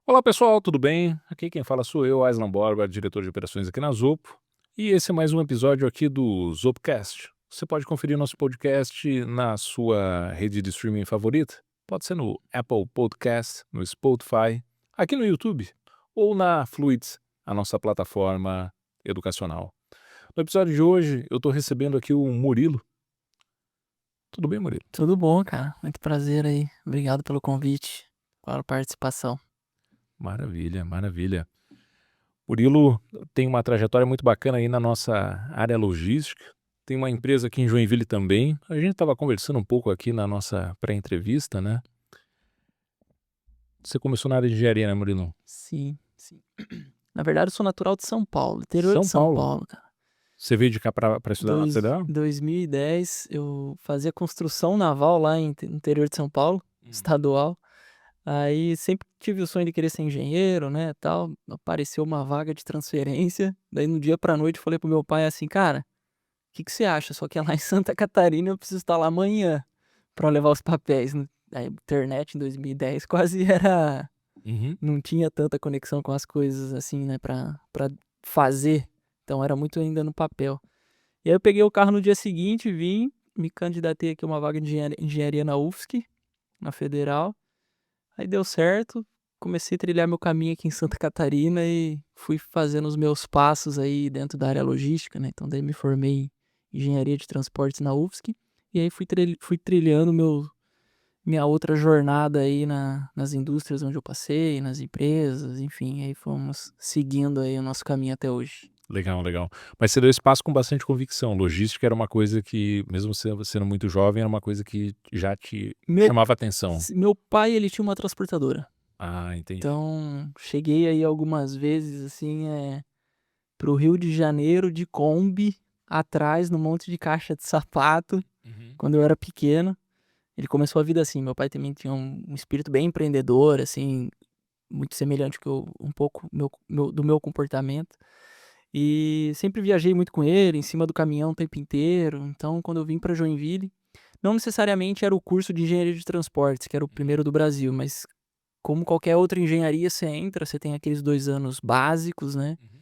Olá pessoal, tudo bem? Aqui quem fala sou eu, Aislan Borba, diretor de operações aqui na Zopo. E esse é mais um episódio aqui do Zopcast. Você pode conferir nosso podcast na sua rede de streaming favorita. Pode ser no Apple Podcast, no Spotify, aqui no YouTube ou na Fluids, a nossa plataforma educacional. No episódio de hoje, eu estou recebendo aqui o Murilo. Tudo bem, Murilo? Tudo bom, cara. Muito prazer aí. Obrigado pelo convite, pela participação. Maravilha, maravilha. Murilo tem uma trajetória muito bacana aí na nossa área logística. Tem uma empresa aqui em Joinville também. A gente estava conversando um pouco aqui na nossa pré-entrevista, né? Você começou na área de engenharia, né, Murilo? Sim, sim. Na verdade, eu sou natural de São Paulo, interior de São São Paulo. Paulo, cara. Você veio de cá para estudar na Federal? 2010, eu fazia construção naval lá no interior de São Paulo, estadual. Aí sempre tive o sonho de querer ser engenheiro, né, tal. Apareceu uma vaga de transferência. Daí no dia pra noite eu falei pro meu pai assim, cara, o que que você acha? Só que é lá em Santa Catarina, eu preciso estar lá amanhã pra levar os papéis, né. Aí a internet em 2010 quase era Uhum. não tinha tanta conexão com as coisas assim, né, pra fazer, então era muito ainda no papel. E aí eu peguei o carro no dia seguinte, vim, me candidatei aqui a uma vaga de engenharia na UFSC, na Federal, aí deu certo, comecei a trilhar meu caminho aqui em Santa Catarina e fui fazendo os meus passos aí dentro da área logística, né, então daí me formei em engenharia de transportes na UFSC, e aí fui trilhando minha outra jornada aí nas indústrias onde eu passei, nas empresas, enfim, aí fomos seguindo aí o nosso caminho até hoje. Legal, legal. Mas você deu espaço com bastante convicção. Logística era uma coisa que, mesmo você sendo muito jovem, era uma coisa que já te Meu chamava atenção. meu pai, ele tinha uma transportadora, Ah, entendi. então cheguei aí algumas vezes, assim, para o Rio de Janeiro de Kombi, atrás num monte de caixa de sapato, Uhum. quando eu era pequeno. Ele começou a vida assim, meu pai também tinha um espírito bem empreendedor, assim, muito semelhante que eu um pouco do meu comportamento. E sempre viajei muito com ele, em cima do caminhão o tempo inteiro. Então, quando eu vim para Joinville, não necessariamente era o curso de engenharia de transportes, que era o primeiro do Brasil, mas como qualquer outra engenharia, você entra, você tem aqueles 2 anos básicos, né. Uhum.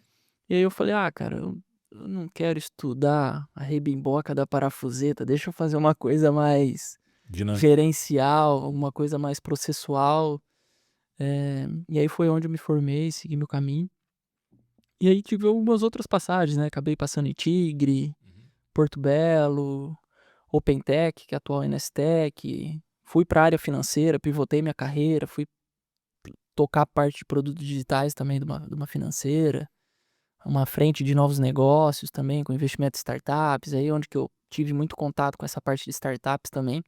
E aí eu falei: "Ah, cara, eu não quero estudar a rebimboca da parafuseta, deixa eu fazer uma coisa mais Dinâmico. gerencial, alguma coisa mais processual". E aí foi onde eu me formei, segui meu caminho. E aí tive algumas outras passagens, né, acabei passando em Tigre, Uhum. Porto Belo, Opentec, que é a atual Inestec, fui para a área financeira, pivotei minha carreira, fui tocar a parte de produtos digitais também de uma financeira, uma frente de novos negócios também, com investimento em startups, aí onde que eu tive muito contato com essa parte de startups também.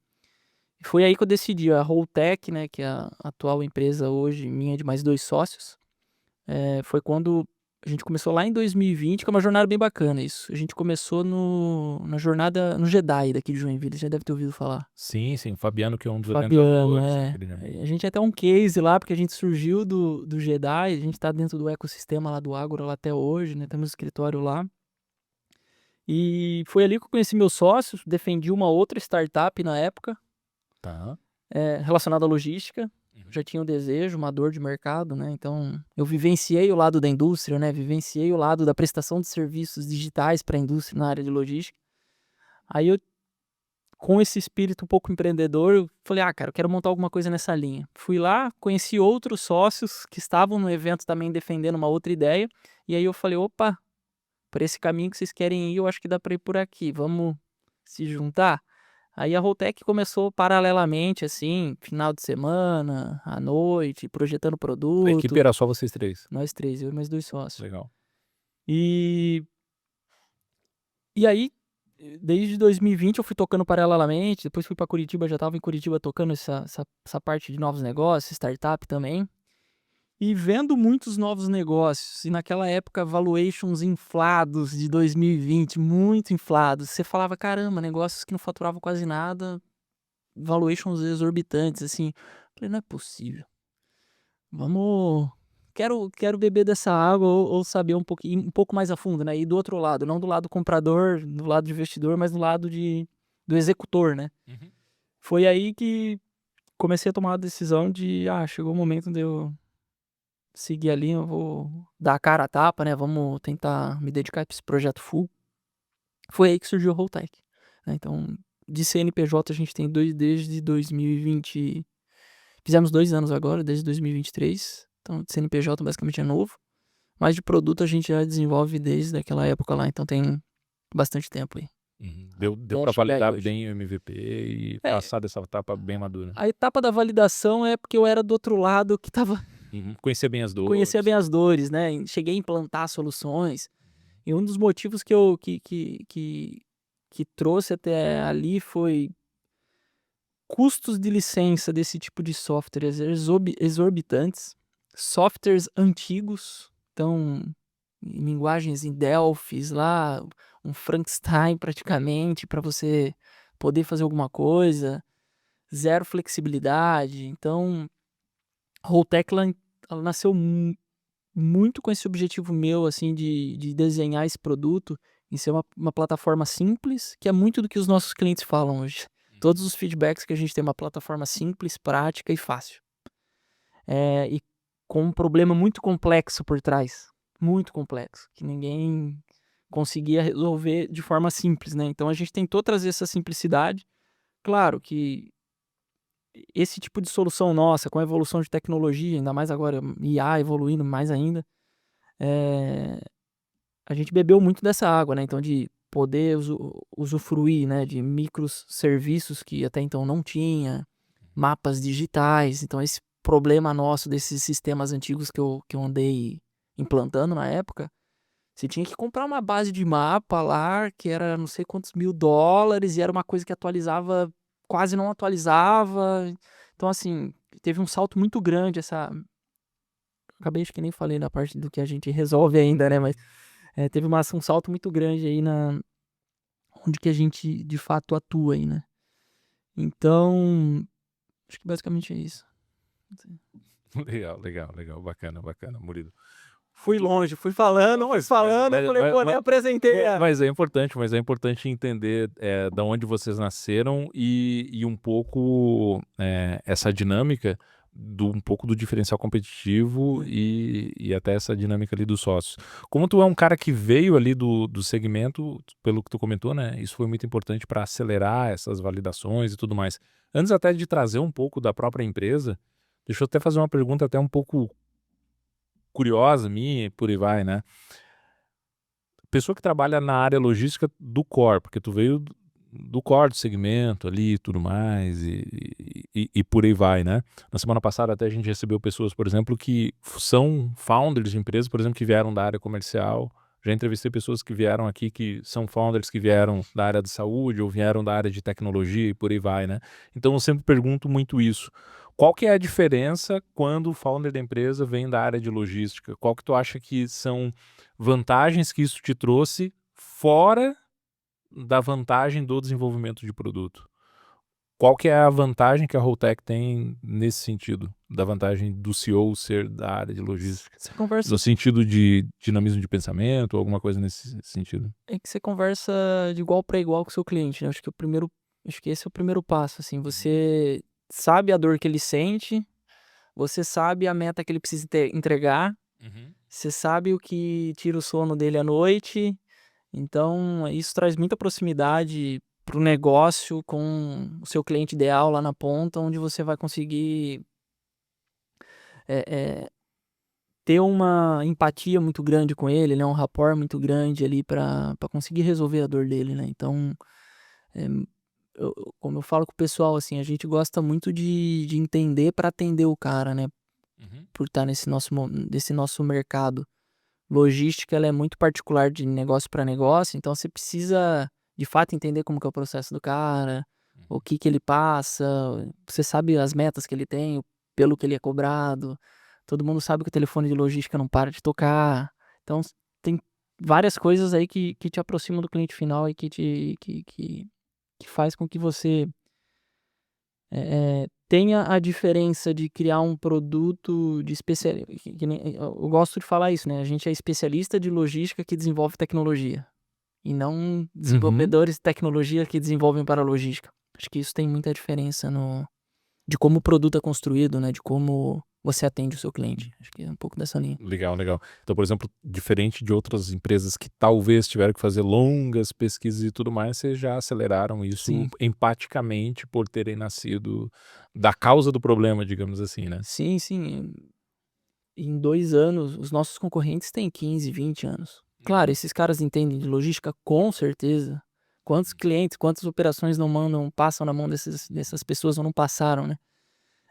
E foi aí que eu decidi, a Holtec, né, que é a atual empresa hoje minha de mais 2 sócios. Foi quando a gente começou lá em 2020, que é uma jornada bem bacana isso. A gente começou na jornada no Jedi daqui de Joinville, você já deve ter ouvido falar. Sim, sim. O Fabiano, que é um dos Fabiano, orientadores, é. aquele amigo. A gente tem até um case lá, porque a gente surgiu do Jedi, a gente tá dentro do ecossistema lá do Ágora lá até hoje, né, temos escritório lá. E foi ali que eu conheci meus sócios, defendi uma outra startup na época, Tá. relacionada à logística. Uhum. Já tinha um desejo, uma dor de mercado, né, então eu vivenciei o lado da indústria, né, vivenciei o lado da prestação de serviços digitais para a indústria na área de logística. Aí eu, com esse espírito um pouco empreendedor, eu falei: "Ah, cara, eu quero montar alguma coisa nessa linha". Fui lá, conheci outros sócios que estavam no evento também defendendo uma outra ideia, e aí eu falei: "Opa, por esse caminho que vocês querem ir, eu acho que dá para ir por aqui, vamos se juntar?". Aí a Holtec começou paralelamente, assim, final de semana, à noite, projetando A equipe produto, era só vocês 3. nós 3, eu e mais 2 sócios. Legal. E e aí, desde 2020 eu fui tocando paralelamente, depois fui para Curitiba, já estava em Curitiba tocando essa parte de novos negócios, startup também, e vendo muitos novos negócios, e naquela época valuations inflados de 2020, muito inflados, você falava: "Caramba, negócios que não faturavam quase nada, valuations exorbitantes", assim. Falei: "Não é possível, vamos quero beber dessa água ou saber um pouco mais a fundo, né", e do outro lado, não do lado comprador, do lado de investidor, mas do lado do executor, né. Uhum. Foi aí que comecei a tomar a decisão de: "Ah, chegou o momento de eu seguir ali, eu vou dar a cara a tapa, né? Vamos tentar me dedicar para esse projeto full. Foi aí que surgiu a Holtec, né? Então, de CNPJ a gente tem desde 2020. Fizemos 2 anos agora, desde 2023. Então, de CNPJ basicamente é novo. Mas de produto a gente já desenvolve desde aquela época lá. Então tem bastante tempo aí. Deu Até para chegar aí validar hoje. bem o MVP e É, passar dessa etapa bem madura. a etapa da validação é porque eu era do outro lado que Conhecer bem as conhecia dores. bem as dores, né? Cheguei a implantar soluções. E um dos motivos que trouxe até ali foi custos de licença desse tipo de softwares exorbitantes, softwares antigos, então em linguagens em Delphis lá, um Frankenstein praticamente para você poder fazer alguma coisa, zero flexibilidade. Então, a Holtec ela nasceu muito com esse objetivo meu assim de desenhar esse produto em ser uma plataforma simples, que é muito do que os nossos clientes falam hoje. Todos os feedbacks que a gente tem uma plataforma simples, prática e fácil. E com um problema muito complexo por trás. Muito complexo. Que ninguém conseguia resolver de forma simples, né? Então a gente tentou trazer essa simplicidade. Claro que esse tipo de solução nossa, com a evolução de tecnologia, ainda mais agora IA evoluindo mais ainda, a gente bebeu muito dessa água, né? Então de poder usufruir, né, de microserviços que até então não tinha, mapas digitais. Então esse problema nosso desses sistemas antigos que eu andei implantando na época, você tinha que comprar uma base de mapa lá que era não sei quantos $1000 e era uma coisa que atualizava, quase não atualizava. Então assim, teve um salto muito grande essa. Acabei acho que nem falei na parte do que a gente resolve ainda, né? Mas teve um salto muito grande aí onde que a gente de fato atua aí, né? Então, acho que basicamente é isso. Legal. Bacana, Murilo. Fui longe, fui falando, falei, pô, nem apresentei. Mas é importante entender da onde vocês nasceram e um pouco essa dinâmica um pouco do diferencial competitivo e até essa dinâmica ali dos sócios. Como tu é um cara que veio ali do segmento, pelo que tu comentou, né? Isso foi muito importante para acelerar essas validações e tudo mais. Antes até de trazer um pouco da própria empresa, deixa eu até fazer uma pergunta até um pouco curiosa minha e por aí vai, né? Pessoa que trabalha na área logística do core, porque tu veio do core do segmento ali e tudo mais e por aí vai, né? Na semana passada até a gente recebeu pessoas, por exemplo, que são founders de empresas, por exemplo, que vieram da área comercial. Já entrevistei pessoas que vieram aqui que são founders que vieram da área de saúde ou vieram da área de tecnologia e por aí vai, né? Então eu sempre pergunto muito isso. Qual que é a diferença quando o founder da empresa vem da área de logística? Qual que tu acha que são vantagens que isso te trouxe fora da vantagem do desenvolvimento de produto? Qual que é a vantagem que a Holtec tem nesse sentido? Da vantagem do CEO ser da área de logística? Você conversa, No sentido de dinamismo de pensamento ou alguma coisa nesse sentido? é que você conversa de igual para igual com o seu cliente, né? Acho que esse é o primeiro passo, assim, você sabe a dor que ele sente, você sabe a meta que ele precisa entregar, você sabe o que tira o sono dele à noite. Então, isso traz muita proximidade para o negócio com o seu cliente ideal lá na ponta, onde você vai conseguir eh eh, ter uma empatia muito grande com ele, né, um rapport muito grande ali para conseguir resolver a dor dele, né. Então, eh, como eu falo com o pessoal, assim, a gente gosta muito de entender para atender o cara, né, por estar nesse nosso mercado. Logística, ela é muito particular de negócio para negócio, então você precisa, de fato, entender como que é o processo do cara, o que ele passa, você sabe as metas que ele tem, pelo que ele é cobrado, todo mundo sabe que o telefone de logística não para de tocar, então tem várias coisas aí que te aproximam do cliente final e que faz com que você tenha a diferença de criar um produto de que nem eu gosto de falar isso, né, a gente é especialista de logística que desenvolve tecnologia, e não desenvolvedores de tecnologia que desenvolvem para a logística. Acho que isso tem muita diferença de como o produto é construído, né, de como você atende o seu cliente. Acho que é um pouco dessa linha. Legal, legal. Então, por exemplo, diferente de outras empresas que talvez tiveram que fazer longas pesquisas e tudo mais, vocês já aceleraram isso Sim, empaticamente por terem nascido da causa do problema, digamos assim, né? sim, sim. Em 2 anos, os nossos concorrentes têm 15, 20 anos. Claro, esses caras entendem de logística com certeza. Quantos clientes, quantas operações não passam na mão dessas pessoas ou não passaram, né?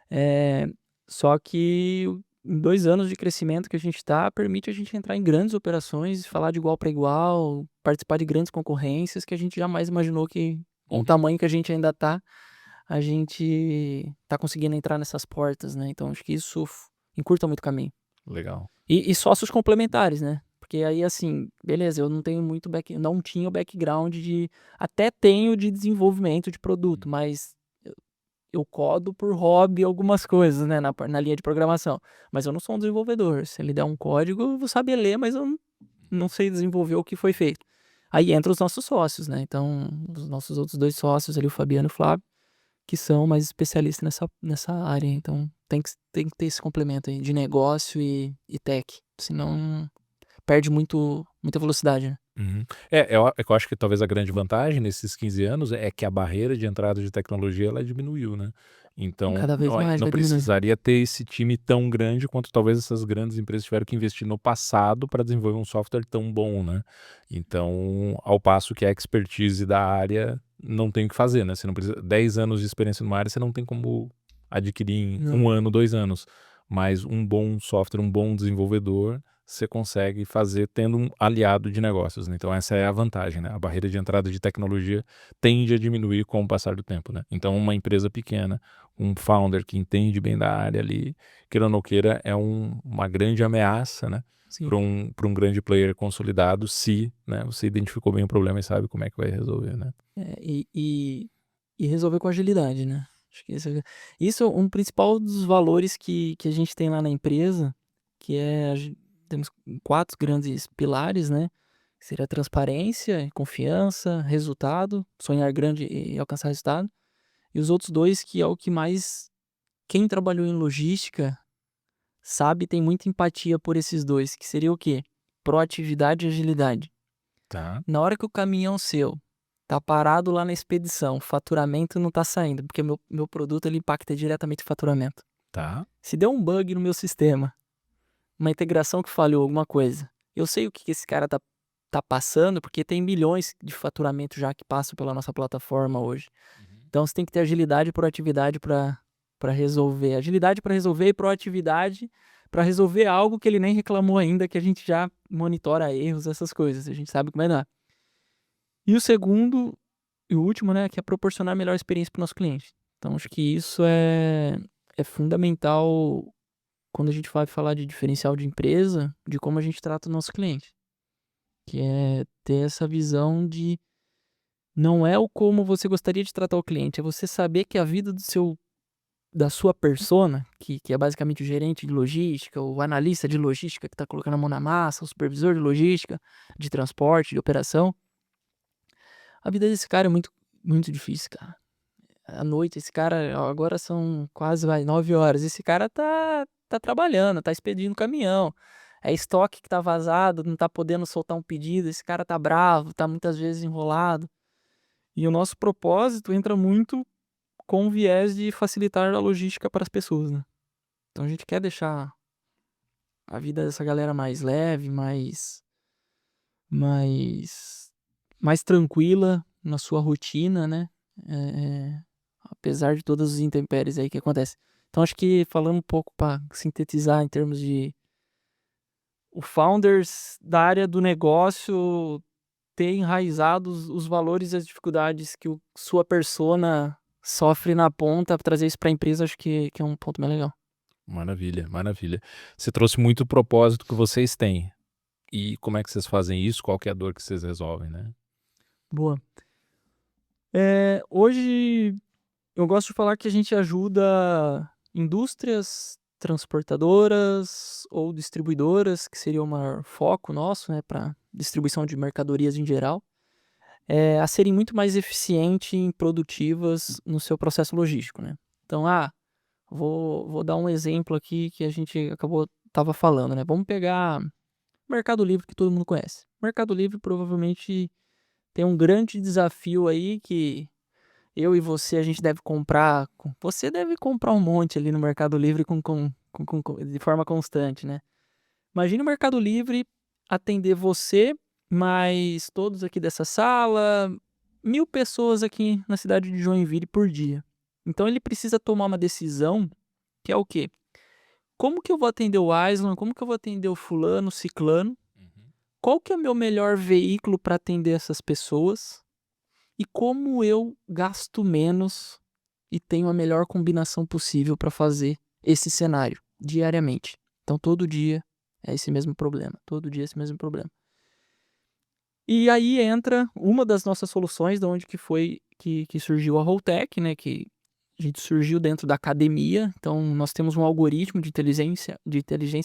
Eh, Só que em 2 anos de crescimento que a gente tá, permite a gente entrar em grandes operações, falar de igual para igual, participar de grandes concorrências que a gente jamais imaginou que, com o Uhum. tamanho que a gente ainda tá, a gente tá conseguindo entrar nessas portas, né? Então acho que isso encurta muito o caminho. Legal. E sócios complementares, né? Porque aí, assim, beleza, eu não tenho muito não tinha o background de, até tenho de desenvolvimento de produto, mas eu codo por hobby algumas coisas, né, na linha de programação. Mas eu não sou um desenvolvedor. Se ele der um código, eu vou saber ler, mas eu não sei desenvolver o que foi feito. Aí entra os nossos sócios, né? Então, os nossos outros 2 sócios ali, o Fabiano e o Flávio, que são mais especialistas nessa área. Então, tem que ter esse complemento aí de negócio e tech. Senão perde muita velocidade, né? Uhum. É que eu acho que talvez a grande vantagem nesses 15 anos é que a barreira de entrada de tecnologia ela diminuiu, né? Então, Cada vez mais não vai diminuir. precisaria ter esse time tão grande quanto talvez essas grandes empresas tiveram que investir no passado para desenvolver um software tão bom, né? Então, ao passo que a expertise da área não tem o que fazer, né? Você não precisa 10 anos de experiência numa área, você não tem como adquirir em Não. 1 ano, 2 anos. Mas um bom software, um bom desenvolvedor você consegue fazer tendo um aliado de negócios, né? Então essa é a vantagem, né? A barreira de entrada de tecnologia tende a diminuir com o passar do tempo, né? Então uma empresa pequena, um founder que entende bem da área ali, queira ou não queira, é uma grande ameaça, né? Sim. Para um grande player consolidado, se, né, você identificou bem o problema e sabe como é que vai resolver, né? E resolver com agilidade, né? Acho que isso é um principal dos valores que a gente tem lá na empresa, que é temos 4 grandes pilares, né? Que seria transparência, confiança, resultado, sonhar grande e alcançar resultado. E os outros 2 que é o que mais quem trabalhou em logística sabe, tem muita empatia por esses 2, que seria o quê? Proatividade e agilidade. Tá, Na hora que o caminhão seu tá parado lá na expedição, o faturamento não tá saindo, porque meu produto ele impacta diretamente o faturamento. tá. Se deu um bug no meu sistema, uma integração que falhou, alguma coisa, eu sei o que esse cara tá passando, porque tem milhões de faturamento já que passam pela nossa plataforma hoje. Uhum. Então você tem que ter agilidade e proatividade para resolver. Agilidade para resolver e proatividade para resolver algo que ele nem reclamou ainda, que a gente já monitora erros, essas coisas. A gente sabe como é dar. E o segundo e o último, né, que é proporcionar a melhor experiência para o nosso cliente. Então acho que isso é fundamental quando a gente vai falar de diferencial de empresa, de como a gente trata o nosso cliente, que é ter essa visão de não é o como você gostaria de tratar o cliente, é você saber que a vida da sua persona, que é basicamente o gerente de logística, o analista de logística que está colocando a mão na massa, o supervisor de logística, de transporte, de operação, a vida desse cara é muito difícil, cara. À noite, esse cara, ó, agora são quase, 9 horas. Esse cara tá trabalhando, tá expedindo caminhão. É estoque que tá vazado, não tá podendo soltar um pedido. Esse cara tá bravo, tá muitas vezes enrolado. E o nosso propósito entra muito com o viés de facilitar a logística para as pessoas, né? Então a gente quer deixar a vida dessa galera mais leve, mais, mais tranquila na sua rotina, né? É, apesar de todas as intempéries aí que acontecem. Então acho que falando um pouco para sintetizar em termos de o founders da área do negócio ter enraizado os valores e as dificuldades que sua persona sofre na ponta, trazer isso para a empresa, acho que é um ponto bem legal. Maravilha, maravilha. Você trouxe muito o propósito que vocês têm. E como é que vocês fazem isso? Qual que é a dor que vocês resolvem, né? Boa. Hoje eu gosto de falar que a gente ajuda indústrias transportadoras ou distribuidoras, que seria o maior foco nosso, né, para distribuição de mercadorias em geral, a serem muito mais eficientes e produtivas no seu processo logístico, né. Então, Vou dar um exemplo aqui que a gente tava falando, né? Vamos pegar Mercado Livre, que todo mundo conhece. Mercado Livre provavelmente tem um grande desafio aí que eu e você, a gente deve comprar. Você deve comprar um monte ali no Mercado Livre de forma constante, né? Imagina o Mercado Livre atender você, mais todos aqui dessa sala, 1.000 pessoas aqui na cidade de Joinville por dia. Então ele precisa tomar uma decisão que é o quê? Como que eu vou atender o Aislan? Como que eu vou atender o fulano, o ciclano? Uhum. Qual que é o meu melhor veículo para atender essas pessoas? E como eu gasto menos e tenho a melhor combinação possível para fazer esse cenário diariamente. Então todo dia é esse mesmo problema, todo dia é esse mesmo problema. E aí entra uma das nossas soluções, de onde que foi que surgiu a Roltec, né, que a gente surgiu dentro da academia. Então nós temos um algoritmo de inteligência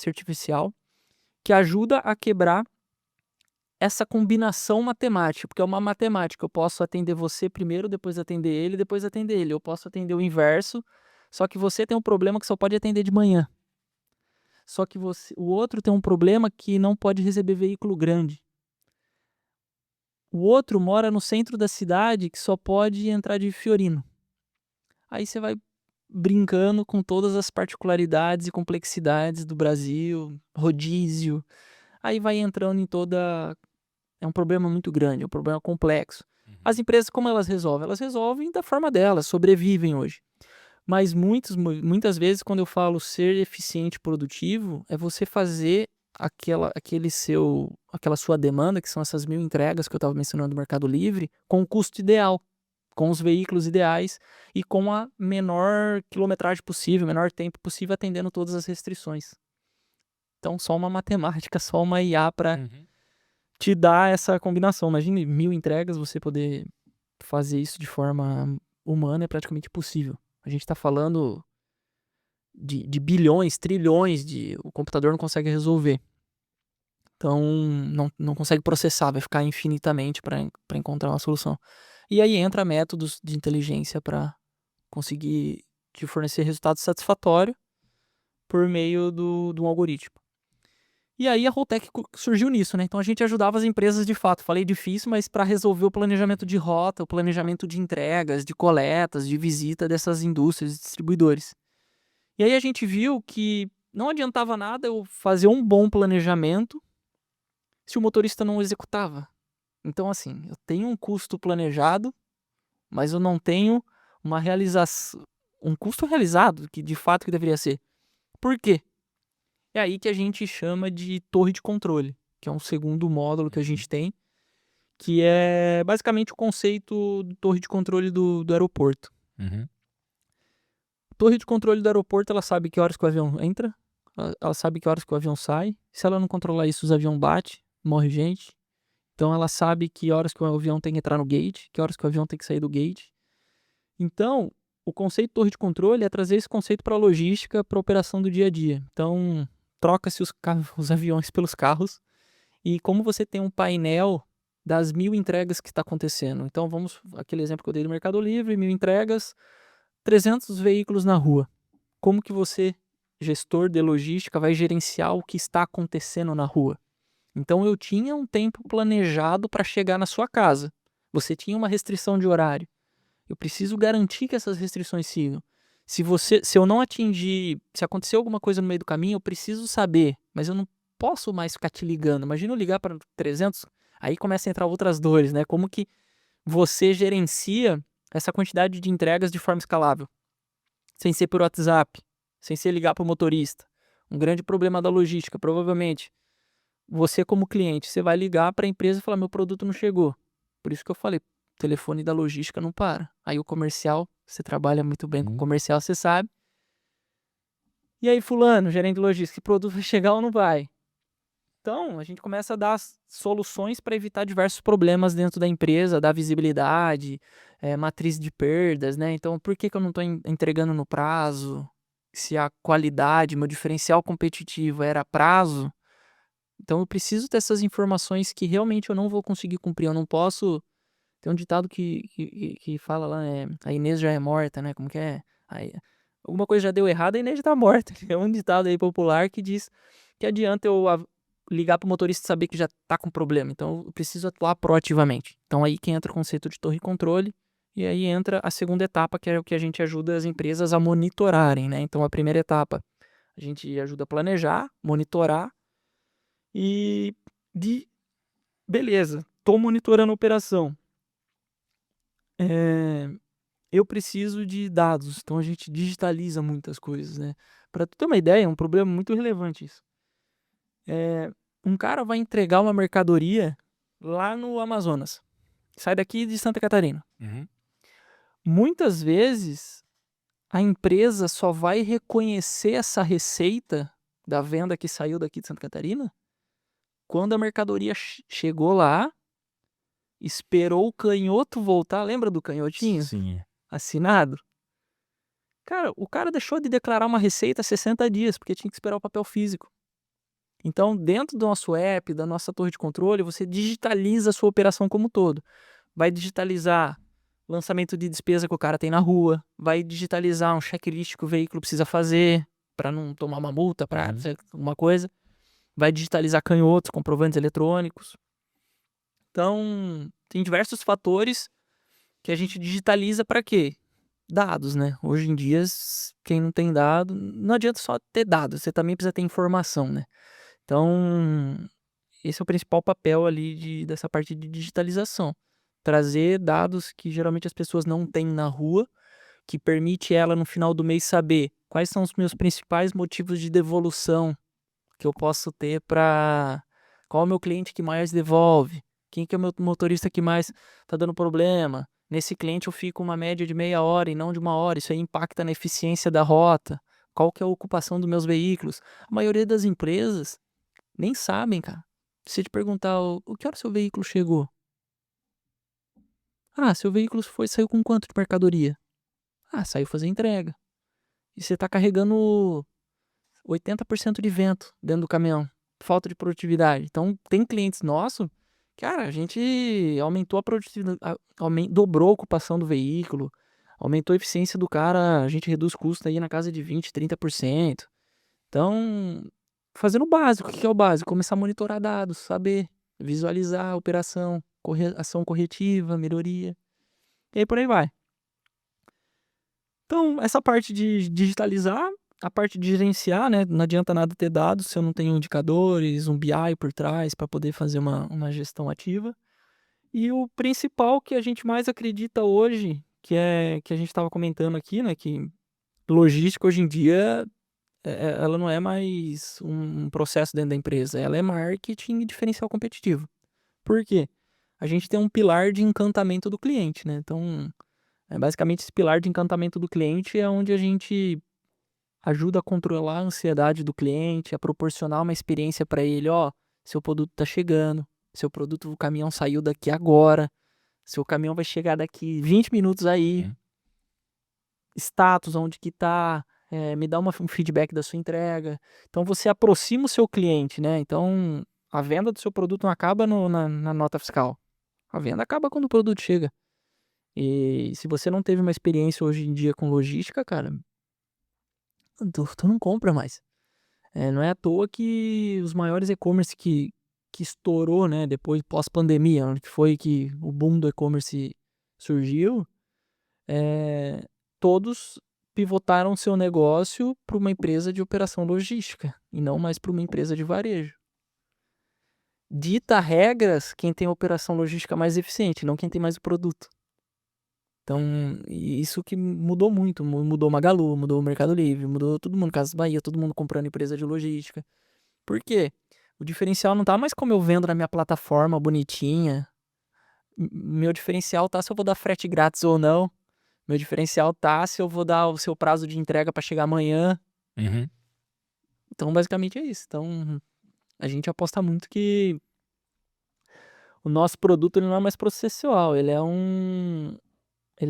artificial que ajuda a quebrar essa combinação matemática, porque é uma matemática. Eu posso atender você primeiro, depois atender ele, depois atender ele. Eu posso atender o inverso, só que você tem um problema que só pode atender de manhã. Só que o outro tem um problema que não pode receber veículo grande. O outro mora no centro da cidade que só pode entrar de Fiorino. Aí você vai brincando com todas as particularidades e complexidades do Brasil, rodízio. Aí vai entrando em toda. É um problema muito grande, é um problema complexo. As Uhum. empresas, como elas resolvem? Elas resolvem da forma delas, sobrevivem hoje. Mas muitas vezes, quando eu falo ser eficiente e produtivo, é você fazer aquela sua demanda, que são essas 1.000 entregas que eu estava mencionando do Mercado Livre, com o custo ideal, com os veículos ideais e com a menor quilometragem possível, menor tempo possível, atendendo todas as restrições. Então, só uma matemática, só uma IA para Uhum. te dar essa combinação. Imagine 1.000 entregas, você poder fazer isso de forma humana é praticamente impossível. A gente está falando de bilhões, trilhões o computador não consegue resolver. Então, não consegue processar, vai ficar infinitamente para encontrar uma solução. E aí entra métodos de inteligência para conseguir te fornecer resultado satisfatório por meio de um algoritmo. E aí a Roltec surgiu nisso, né? Então a gente ajudava as empresas de fato. Falei difícil, mas para resolver o planejamento de rota, o planejamento de entregas, de coletas, de visita dessas indústrias e distribuidores. E aí a gente viu que não adiantava nada eu fazer um bom planejamento se o motorista não executava. Então, assim, eu tenho um custo planejado, mas eu não tenho uma realização, um custo realizado, que de fato que deveria ser. Por quê? É aí que a gente chama de torre de controle, que é um segundo módulo que a gente tem, que é basicamente o conceito de torre de controle do aeroporto. Uhum. Torre de controle do aeroporto, ela sabe que horas que o avião entra, ela sabe que horas que o avião sai. Se ela não controlar isso, os aviões bate, morre gente. Então ela sabe que horas que o avião tem que entrar no gate, que horas que o avião tem que sair do gate. Então, o conceito de torre de controle é trazer esse conceito para a logística, para a operação do dia a dia. Então, troca-se os aviões pelos carros. E como você tem um painel das 1.000 entregas que está acontecendo. Então, aquele exemplo que eu dei do Mercado Livre, 1.000 entregas, 300 veículos na rua. Como que você, gestor de logística, vai gerenciar o que está acontecendo na rua? Então, eu tinha um tempo planejado para chegar na sua casa. Você tinha uma restrição de horário. Eu preciso garantir que essas restrições sigam. Se eu não atingir, se acontecer alguma coisa no meio do caminho, eu preciso saber, mas eu não posso mais ficar te ligando. Imagina eu ligar para 300, aí começa a entrar outras dores, né? Como que você gerencia essa quantidade de entregas de forma escalável? Sem ser por WhatsApp, sem ser ligar para o motorista. Um grande problema da logística, provavelmente. Você como cliente, você vai ligar para a empresa e falar, meu produto não chegou. Por isso que eu falei, o telefone da logística não para. Aí o comercial, você trabalha muito bem com o Uhum. comercial, você sabe. E aí fulano, gerente de logística, esse produto vai chegar ou não vai? Então, a gente começa a dar soluções para evitar diversos problemas dentro da empresa, dar visibilidade, matriz de perdas, né? Então, por que eu não estou entregando no prazo? Se a qualidade, meu diferencial competitivo era prazo, então eu preciso dessas informações que realmente eu não vou conseguir cumprir. Eu não posso. Tem um ditado que fala lá, a Inês já é morta, né? Como que é? Aí, alguma coisa já deu errado, a energia tá morta. É um ditado aí popular que diz que adianta eu ligar pro motorista e saber que já tá com problema. Então, eu preciso atuar proativamente. Então, aí que entra o conceito de torre de controle. E aí entra a segunda etapa, que é o que a gente ajuda as empresas a monitorarem, né? Então, a primeira etapa, a gente ajuda a planejar, monitorar e beleza, tô monitorando a operação. Eu preciso de dados, então a gente digitaliza muitas coisas, né? Pra tu ter uma ideia, é um problema muito relevante isso. Um cara vai entregar uma mercadoria lá no Amazonas. Sai daqui de Santa Catarina. Uhum. Muitas vezes a empresa só vai reconhecer essa receita da venda que saiu daqui de Santa Catarina quando a mercadoria chegou lá, esperou o canhoto voltar. Lembra do canhotinho Sim. assinado? Cara, o cara deixou de declarar uma receita 60 dias porque tinha que esperar o papel físico. Então, dentro do nosso app, da nossa torre de controle, você digitaliza a sua operação como um todo. Vai digitalizar lançamento de despesa que o cara tem na rua, vai digitalizar um checklist que o veículo precisa fazer para não tomar uma multa, para fazer alguma coisa. Vai digitalizar canhotos, comprovantes eletrônicos. Então, tem diversos fatores que a gente digitaliza para quê? Dados, né? Hoje em dia, quem não tem dado, não adianta só ter dados, você também precisa ter informação, né? Então, esse é o principal papel ali dessa parte de digitalização. Trazer dados que geralmente as pessoas não têm na rua, que permite ela no final do mês saber quais são os meus principais motivos de devolução que eu posso ter para qual é o meu cliente que mais devolve, quem que é o meu motorista que mais tá dando problema. Nesse cliente eu fico uma média de meia hora e não de uma hora, isso aí impacta na eficiência da rota, qual que é a ocupação dos meus veículos. A maioria das empresas nem sabem, cara. Se te perguntar o que hora seu veículo chegou? Ah, seu veículo saiu com quanto de mercadoria? Ah, saiu fazer entrega. E você tá carregando 80% de vento dentro do caminhão. Falta de produtividade. Então, tem clientes nossos, cara, a gente aumentou a produtividade, dobrou a ocupação do veículo, aumentou a eficiência do cara, a gente reduz custo aí na casa de 20, 30%. Então, fazendo o básico. O que é o básico? Começar a monitorar dados, saber, visualizar a operação, ação corretiva, melhoria. E aí por aí vai. Então, essa parte de digitalizar, a parte de gerenciar, né? Não adianta nada ter dados se eu não tenho indicadores, um BI por trás para poder fazer uma gestão ativa. E o principal que a gente mais acredita hoje, que a gente estava comentando aqui, né? Que logística hoje em dia ela não é mais um processo dentro da empresa, ela é marketing e diferencial competitivo. Por quê? A gente tem um pilar de encantamento do cliente, né? Então, basicamente esse pilar de encantamento do cliente é onde a gente ajuda a controlar a ansiedade do cliente, a proporcionar uma experiência para ele, ó, seu produto tá chegando, seu produto, o caminhão saiu daqui agora, seu caminhão vai chegar daqui 20 minutos aí, status, onde que tá, me dá um feedback da sua entrega. Então você aproxima o seu cliente, né? Então a venda do seu produto não acaba na nota fiscal. A venda acaba quando o produto chega. E se você não teve uma experiência hoje em dia com logística, cara, tu não compra mais. Não é à toa que os maiores e-commerce que estourou, né, depois pós-pandemia, onde foi que o boom do e-commerce surgiu, todos pivotaram seu negócio para uma empresa de operação logística e não mais para uma empresa de varejo. Dita regras quem tem a operação logística mais eficiente, não quem tem mais o produto. Então, isso que mudou muito. Mudou o Magalu, mudou o Mercado Livre, mudou todo mundo, Casas Bahia, todo mundo comprando empresa de logística. Por quê? O diferencial não tá mais como eu vendo na minha plataforma bonitinha. Meu diferencial tá se eu vou dar frete grátis ou não. Meu diferencial tá se eu vou dar o seu prazo de entrega para chegar amanhã. Uhum. Então, basicamente é isso. Então, a gente aposta muito que o nosso produto ele não é mais processual, ele é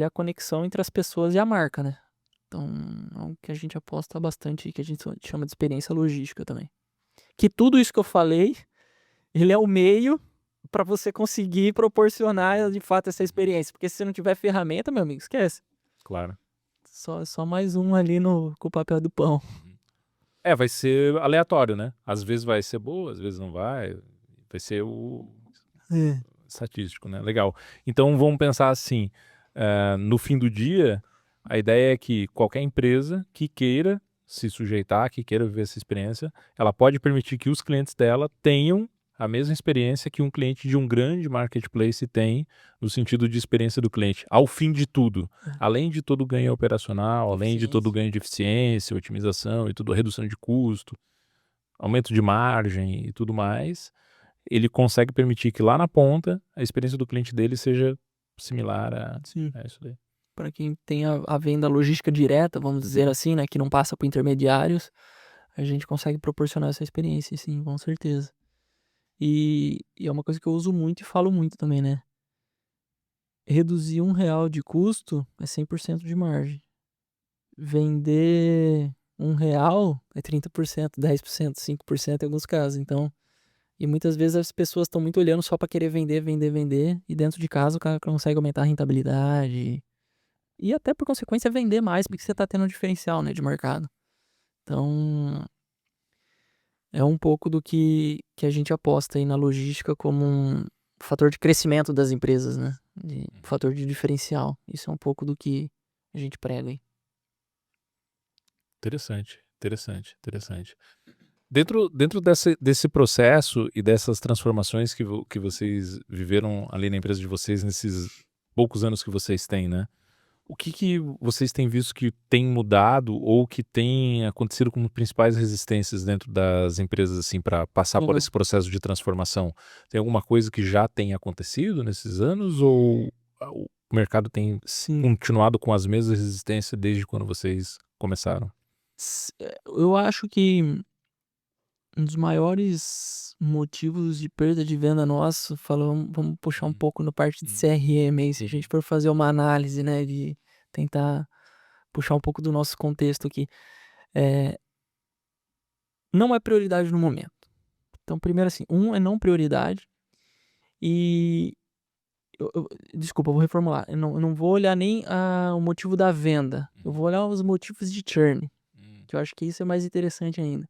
a conexão entre as pessoas e a marca, né? Então, é o que a gente aposta bastante, que a gente chama de experiência logística também. Que tudo isso que eu falei, ele é o meio para você conseguir proporcionar de fato essa experiência. Porque se você não tiver ferramenta, meu amigo, esquece. Claro. Só mais um ali com o papel do pão. Vai ser aleatório, né? Às vezes vai ser boa, às vezes não vai. Vai ser o É. estatístico, né? Legal. Então vamos pensar assim, no fim do dia, a ideia é que qualquer empresa que queira se sujeitar, que queira viver essa experiência, ela pode permitir que os clientes dela tenham a mesma experiência que um cliente de um grande marketplace tem, no sentido de experiência do cliente, ao fim de tudo. Além de todo o ganho operacional, além de todo o ganho de eficiência, otimização e tudo, redução de custo, aumento de margem e tudo mais, ele consegue permitir que lá na ponta a experiência do cliente dele seja similar Sim. a isso daí. Para quem tem a venda logística direta, vamos dizer assim, né, que não passa por intermediários, a gente consegue proporcionar essa experiência, sim, com certeza. E é uma coisa que eu uso muito e falo muito também, né? Reduzir R$ 1 de custo é 100% de margem. Vender R$ 1 é 30%, 10%, 5% em alguns casos. Então, e muitas vezes as pessoas estão muito olhando só para querer vender, vender, vender, e dentro de casa o cara consegue aumentar a rentabilidade e até por consequência vender mais, porque você está tendo um diferencial, né, de mercado. Então, é um pouco do que a gente aposta aí na logística como um fator de crescimento das empresas, né? Fator de diferencial. Isso é um pouco do que a gente prega aí. Interessante. Dentro desse processo e dessas transformações que vocês viveram ali na empresa de vocês, nesses poucos anos que vocês têm, né? O que vocês têm visto que tem mudado ou que tem acontecido como principais resistências dentro das empresas, assim, para passar por esse processo de transformação? Tem alguma coisa que já tem acontecido nesses anos ou o mercado tem Sim. continuado com as mesmas resistências desde quando vocês começaram? Eu acho que um dos maiores motivos de perda de venda nosso, vamos puxar um pouco na parte de CRM aí, se a gente for fazer uma análise, né, de tentar puxar um pouco do nosso contexto aqui. Não é prioridade no momento. Então, primeiro assim, é não prioridade e desculpa, eu vou reformular. Eu não vou olhar nem o motivo da venda, eu vou olhar os motivos de churn, que eu acho que isso é mais interessante ainda.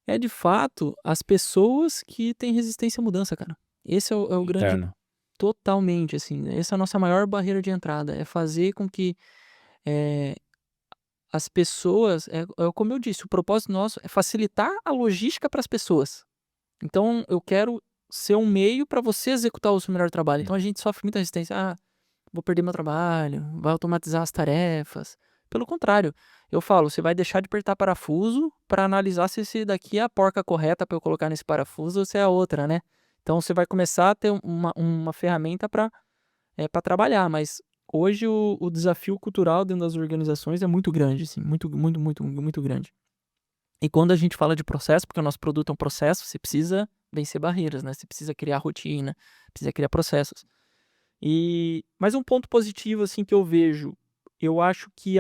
É de fato as pessoas que têm resistência à mudança, cara. Esse é o grande. Interno. Totalmente, assim. Essa é a nossa maior barreira de entrada. É fazer com que as pessoas. Como eu disse, o propósito nosso é facilitar a logística para as pessoas. Então, eu quero ser um meio para você executar o seu melhor trabalho. Então, a gente sofre muita resistência. Vou perder meu trabalho, vai automatizar as tarefas. Pelo contrário, eu falo, você vai deixar de apertar parafuso para analisar se esse daqui é a porca correta para eu colocar nesse parafuso ou se é a outra, né? Então você vai começar a ter uma ferramenta para trabalhar, mas hoje o desafio cultural dentro das organizações é muito grande, assim, muito, muito, muito, muito grande. E quando a gente fala de processo, porque o nosso produto é um processo, você precisa vencer barreiras, né? Você precisa criar rotina, precisa criar processos. Mas um ponto positivo, assim, que eu vejo, eu acho que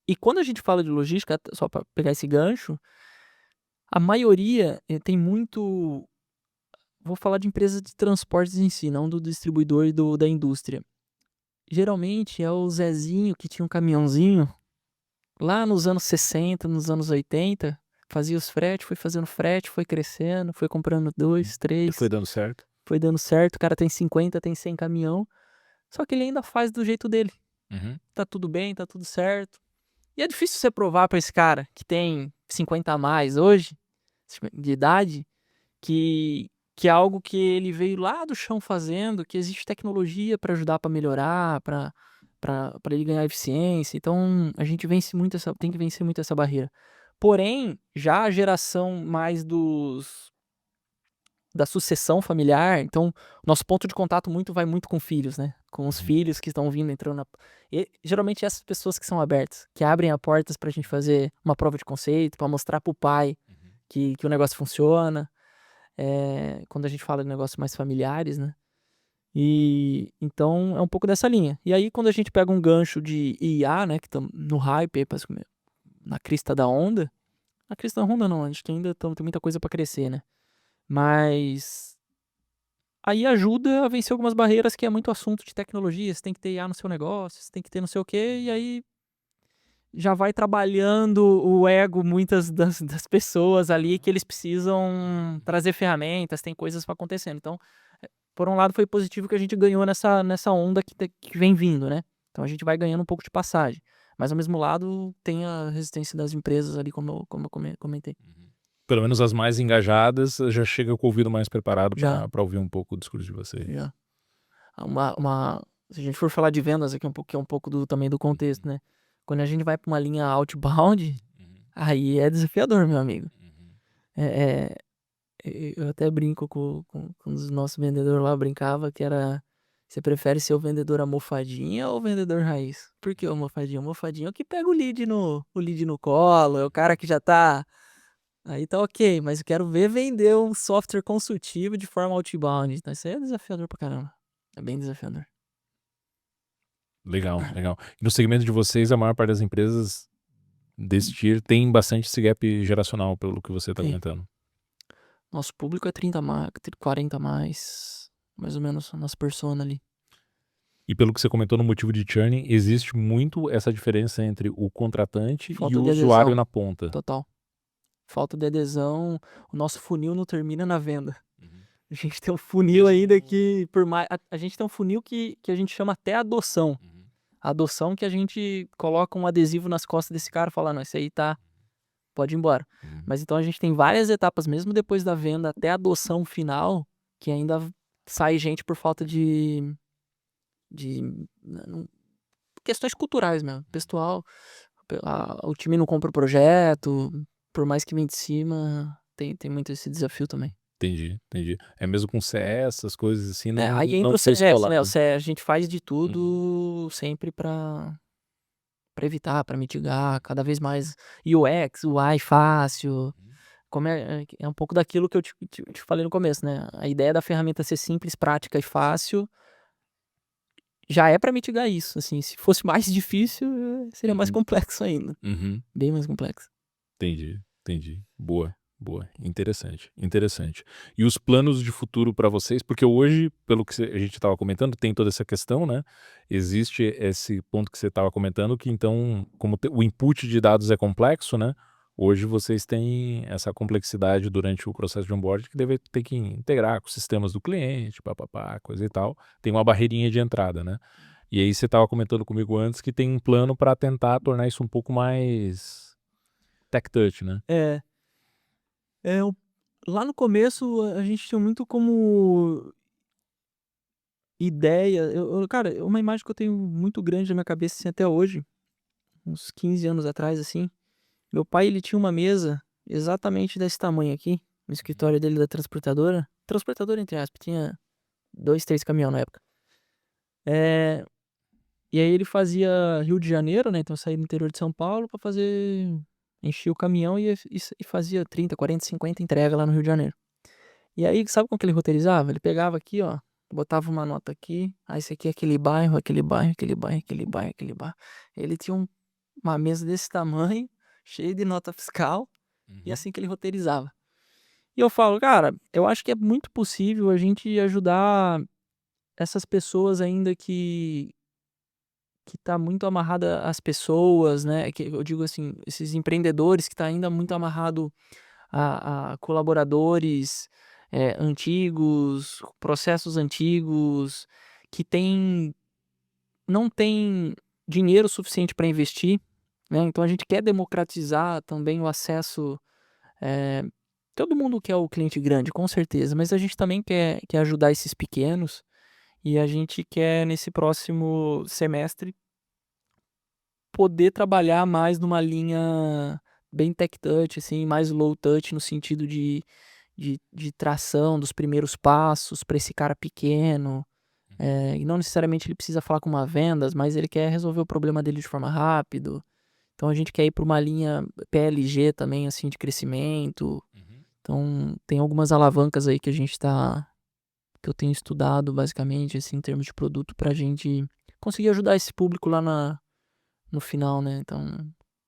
E quando a gente fala de logística, só para pegar esse gancho, a maioria tem muito. Vou falar de empresas de transportes em si, não do distribuidor e da indústria. Geralmente é o Zezinho que tinha um caminhãozinho lá nos anos 60, nos anos 80, fazia os fretes, foi fazendo frete, foi crescendo, foi comprando 2, E 3, foi dando certo? foi dando certo. O cara tem 50, tem 100 caminhão, só que ele ainda faz do jeito dele. Tá tudo bem, tá tudo certo. E é difícil você provar pra esse cara que tem 50 a mais hoje, de idade, que é algo que ele veio lá do chão fazendo, que existe tecnologia pra ajudar pra melhorar, pra ele ganhar eficiência. Então, a gente tem que vencer muito essa barreira. Porém, já a geração mais da sucessão familiar, então nosso ponto de contato vai muito com filhos, né? Com os filhos que estão vindo, entrando geralmente essas pessoas que são abertas, que abrem as portas pra gente fazer uma prova de conceito, pra mostrar pro pai que o negócio funciona, quando a gente fala de negócios mais familiares, né? E então é um pouco dessa linha. E aí quando a gente pega um gancho de IA, né, que estamos no hype, aí, na crista da onda, na crista da onda não, a gente ainda tem muita coisa pra crescer, né? Mas aí ajuda a vencer algumas barreiras que é muito assunto de tecnologia, você tem que ter IA no seu negócio, você tem que ter não sei o quê, e aí já vai trabalhando o ego muitas das pessoas ali que eles precisam trazer ferramentas, tem coisas para acontecendo. Então, por um lado foi positivo que a gente ganhou nessa onda que vem vindo, né. Então a gente vai ganhando um pouco de passagem, mas ao mesmo lado tem a resistência das empresas ali como eu comentei. Pelo menos as mais engajadas já chega com o ouvido mais preparado Já, para ouvir um pouco o discurso de vocês. já. Se a gente for falar de vendas aqui que é um pouco também do contexto, né. Quando a gente vai para uma linha outbound, aí é desafiador, meu amigo. É eu até brinco com um dos nossos vendedores lá, eu brincava que era: "Você prefere ser o vendedor almofadinha ou o vendedor raiz?". Por que o almofadinha? O almofadinha é o que pega o lead no colo, é o cara que já tá aí tá ok, mas eu quero ver vender um software consultivo de forma outbound, então isso aí é desafiador pra caramba, é bem desafiador. Legal, legal. E no segmento de vocês, a maior parte das empresas desse tier tem bastante esse gap geracional, pelo que você está Sim, comentando. nosso público é 30 mais, 40 mais ou menos a nossa persona ali. E pelo que você comentou no motivo de churn, existe muito essa diferença entre o contratante e Falta o de usuário adesão, na ponta. total. Falta de adesão, o nosso funil não termina na venda. A gente tem um funil ainda que por mais a gente tem um funil que a gente chama até adoção. A adoção que a gente coloca um adesivo nas costas desse cara e fala: "Não, esse aí tá pode ir embora". Mas então a gente tem várias etapas, mesmo depois da venda até a adoção final, que ainda sai gente por falta de não questões culturais mesmo. Pessoal, o time não compra o projeto, por mais que vem de cima, tem muito esse desafio também. Entendi, entendi. É mesmo com CS, essas coisas assim, É, não aí não entra o foi CS, escalado. né, o CS a gente faz de Uhum, tudo sempre pra evitar, pra mitigar cada vez mais UX, UI fácil, como é um pouco daquilo que eu te falei no começo, né, a ideia da ferramenta ser simples, prática e fácil, já é pra mitigar isso, assim, se fosse mais difícil, seria mais uhum, complexo ainda, uhum. bem mais complexo. Entendi, entendi. Boa, boa. Interessante, interessante. E os planos de futuro para vocês? Porque hoje, pelo que a gente estava comentando, tem toda essa questão, né? Existe esse ponto que você estava comentando, que então, como o input de dados é complexo, né? Hoje vocês têm essa complexidade durante o processo de onboarding que deve ter que integrar com os sistemas do cliente, papapá, coisa e tal. Tem uma barreirinha de entrada, né? E aí você estava comentando comigo antes que tem um plano para tentar tornar isso um pouco mais tech touch, né? É, é o lá no começo a gente tinha muito como ideia cara, uma imagem que eu tenho muito grande na minha cabeça, assim, até hoje, uns 15 anos atrás, assim, meu pai ele tinha uma mesa exatamente desse tamanho aqui, no escritório dele da transportadora, transportadora entre aspas, tinha 2 3 caminhão na época. Eh, e aí ele fazia Rio de Janeiro, né, então eu saía do interior de São Paulo pra fazer enchia o caminhão e fazia 30 40 50 entrega lá no Rio de Janeiro. E aí sabe como que ele roteirizava? Ele pegava aqui, ó, botava uma nota aqui, aí esse aqui é aquele bairro, aquele bairro, aquele bairro, aquele bairro, aquele bairro. Ele tinha uma mesa desse tamanho, cheia de nota fiscal, e Uhum. assim que ele roteirizava. E eu falo: "Cara, eu acho que é muito possível a gente ajudar essas pessoas ainda que tá muito amarrada às pessoas, né, que eu digo assim, esses empreendedores que tá ainda muito amarrado a colaboradores, antigos, processos antigos, que não tem dinheiro suficiente para investir, né, então a gente quer democratizar também o acesso, eh, todo mundo quer o cliente grande, com certeza, mas a gente também quer ajudar esses pequenos, e a gente quer nesse próximo semestre poder trabalhar mais numa linha bem tech touch, assim, mais low touch no sentido de tração dos primeiros passos para esse cara pequeno, e não necessariamente ele precisa falar com uma vendas, mas ele quer resolver o problema dele de forma rápido. Então a gente quer ir para uma linha PLG também, assim, de crescimento. Uhum. Então tem algumas alavancas aí que eu tenho estudado basicamente, assim, em termos de produto pra gente conseguir ajudar esse público lá no final, né. Então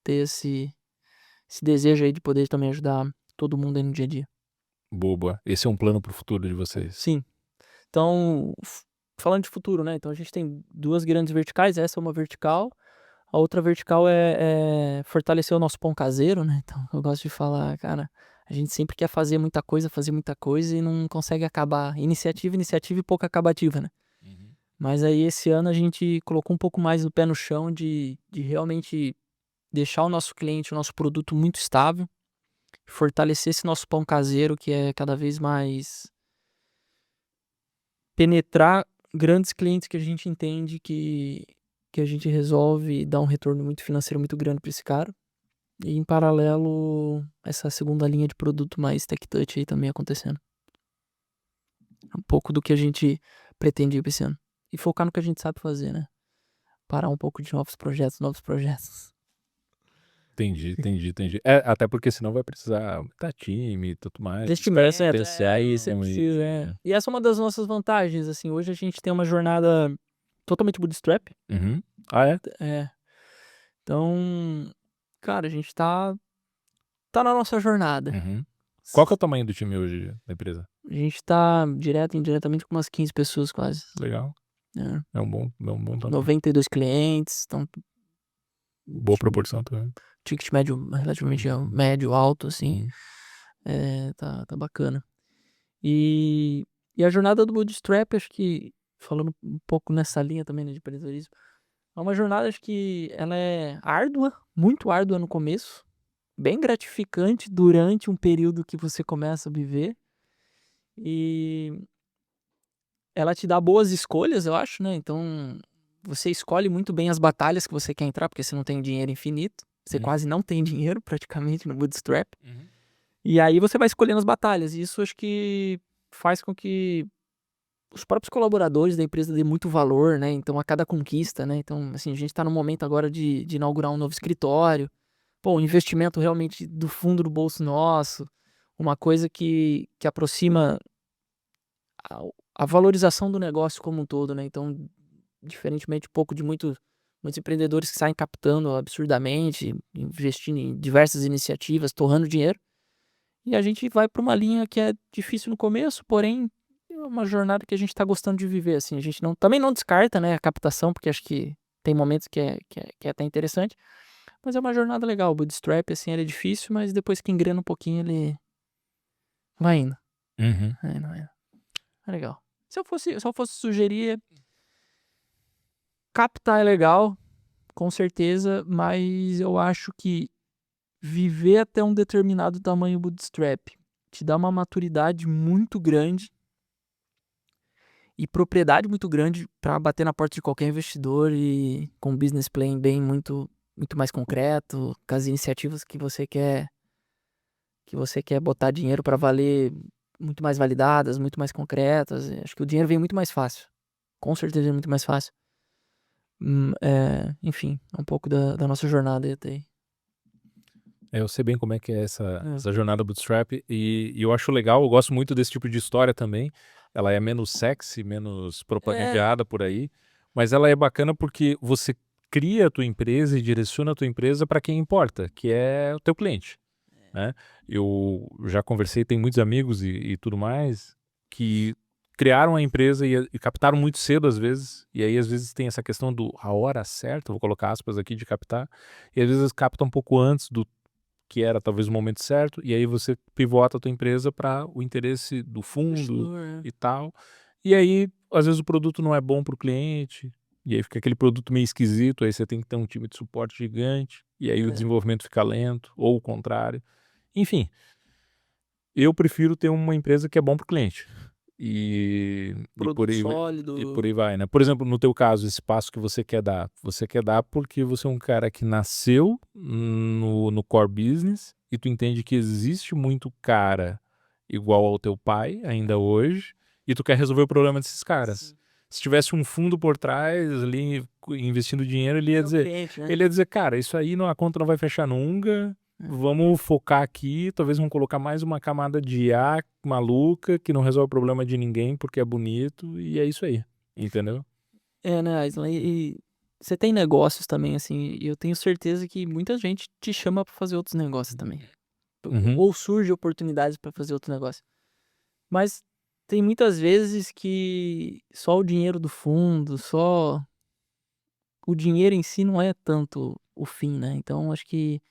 ter esse desejo aí de poder também ajudar todo mundo aí no dia a dia. Boa, boa. Esse é um plano para o futuro de vocês. Sim. Então, falando de futuro, né? Então a gente tem 2 grandes verticais, essa é uma vertical, a outra vertical é fortalecer o nosso pão caseiro, né? Então eu gosto de falar, cara, a gente sempre quer fazer muita coisa e não consegue acabar. Iniciativa e pouca acabativa, né? Mas aí esse ano a gente colocou um pouco mais o pé no chão de realmente deixar o nosso cliente, o nosso produto muito estável, fortalecer esse nosso pão caseiro que é cada vez mais penetrar grandes clientes que a gente entende que a gente resolve dar um retorno muito financeiro muito grande para esse cara. E em paralelo, essa segunda linha de produto mais tech touch aí também acontecendo. Um pouco do que a gente pretendia pra esse ano. E focar no que a gente sabe fazer, né? Parar um pouco de novos projetos. Entendi. Até porque senão vai precisar aumentar time e tudo mais. Investimento, Pensar aí isso, você precisa, E essa é uma das nossas vantagens, assim. Hoje a gente tem uma jornada totalmente bootstrap. Uhum. Ah, é? É. Então, cara, a gente tá na nossa jornada. Uhum. Qual que é o tamanho do time hoje da empresa? A gente tá direto e indiretamente com umas 15 pessoas quase. Legal. É. É um bom tamanho. 92 clientes, então Boa proporção também. ticket médio relativamente médio, alto, assim. Uhum. Tá bacana. E a jornada do Bootstrap, acho que, falando um pouco nessa linha também, né, de empreendedorismo, é uma jornada, acho que ela é árdua, muito árdua no começo, bem gratificante durante um período que você começa a viver, e ela te dá boas escolhas, eu acho, né? Então, você escolhe muito bem as batalhas que você quer entrar, porque você não tem dinheiro infinito, você quase não tem dinheiro praticamente no Bootstrap. E aí você vai escolhendo as batalhas. E isso acho que faz com que os próprios colaboradores da empresa dêem muito valor, né? Então, a cada conquista, né? Então, assim, a gente tá no momento agora de inaugurar um novo escritório. Pô, um investimento realmente do fundo do bolso nosso. Uma coisa que aproxima a valorização do negócio como um todo, né? Então, diferentemente um pouco de muitos empreendedores que saem captando absurdamente, investindo em diversas iniciativas, torrando dinheiro. E a gente vai para uma linha que é difícil no começo, porém é uma jornada que a gente está gostando de viver, assim. A gente também não descarta, né, a captação, porque acho que tem momentos que é até interessante, mas é uma jornada legal. O Bootstrap, assim, ele é difícil, mas depois que engrena um pouquinho, ele vai indo. Uhum. Vai indo. É legal. Se eu fosse sugerir, captar é legal, com certeza, mas eu acho que viver até um determinado tamanho Bootstrap te dá uma maturidade muito grande e propriedade muito grande para bater na porta de qualquer investidor e com um business plan bem muito mais concreto, com as iniciativas que você quer botar dinheiro para valer muito mais validadas, muito mais concretas. Acho que o dinheiro vem muito mais fácil. Com certeza é muito mais fácil. Enfim, é um pouco da nossa jornada aí até aí. Eu sei bem como é que é essa jornada bootstrap e eu acho legal, eu gosto muito desse tipo de história também. Ela é menos sexy, menos propagandeada por aí, mas ela é bacana porque você cria a tua empresa e direciona a tua empresa para quem importa, que é o teu cliente, né? Eu já conversei, tenho muitos amigos e tudo mais que criaram a empresa e captaram muito cedo às vezes, e aí às vezes tem essa questão a hora certa, vou colocar aspas aqui, de captar, e às vezes capta um pouco antes do que era talvez o momento certo, e aí você pivota a tua empresa para o interesse do fundo e tal. E aí, às vezes o produto não é bom para o cliente, e aí fica aquele produto meio esquisito, aí você tem que ter um time de suporte gigante, e aí o desenvolvimento fica lento, ou o contrário. Enfim, eu prefiro ter uma empresa que é bom para o cliente. E Produto sólido. e por aí vai, né? Por exemplo, no teu caso, esse passo que você quer dar porque você é um cara que nasceu no core business e tu entende que existe muito cara igual ao teu pai ainda hoje e tu quer resolver o problema desses caras. Sim. Se tivesse um fundo por trás ali investindo dinheiro, ele ia dizer, Cliente, né? cara, isso aí a conta não vai fechar nunca. Vamos focar aqui, talvez vamos colocar mais uma camada de IA maluca que não resolve o problema de ninguém porque é bonito e é isso aí, entendeu? Né, Aislan, e você tem negócios também, assim, e eu tenho certeza que muita gente te chama pra fazer outros negócios também. Uhum. Ou surge oportunidades pra fazer outro negócio. Mas tem muitas vezes que só o dinheiro do fundo, só o dinheiro em si não é tanto o fim, né. Então acho que,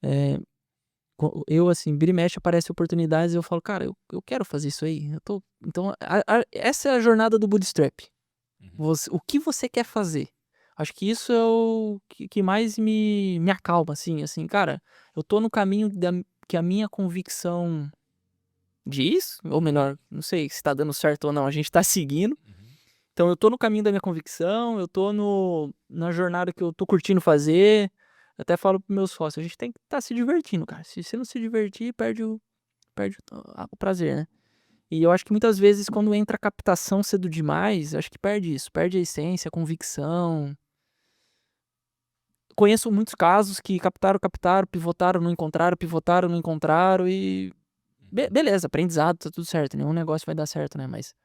eh, eu, assim, vira e mexe aparece oportunidades e eu falo: "Cara, eu quero fazer isso aí, eu tô". Então essa é a jornada do bootstrap. Uhum. O que você quer fazer? Acho que isso é o que mais me acalma, assim, cara, eu tô no caminho que a minha convicção diz, ou melhor, não sei se tá dando certo ou não, a gente tá seguindo. Uhum. Então eu tô no caminho da minha convicção, eu tô na jornada que eu tô curtindo fazer. Eu até falo para meus sócios: "A gente tem que estar se divertindo, cara, se você não se divertir, perde o prazer, né". E eu acho que muitas vezes quando entra a captação cedo demais, acho que perde isso, perde a essência, a convicção. Conheço muitos casos que captaram, pivotaram, não encontraram e Uhum. beleza, aprendizado, tá tudo certo, nenhum negócio vai dar certo, né, mas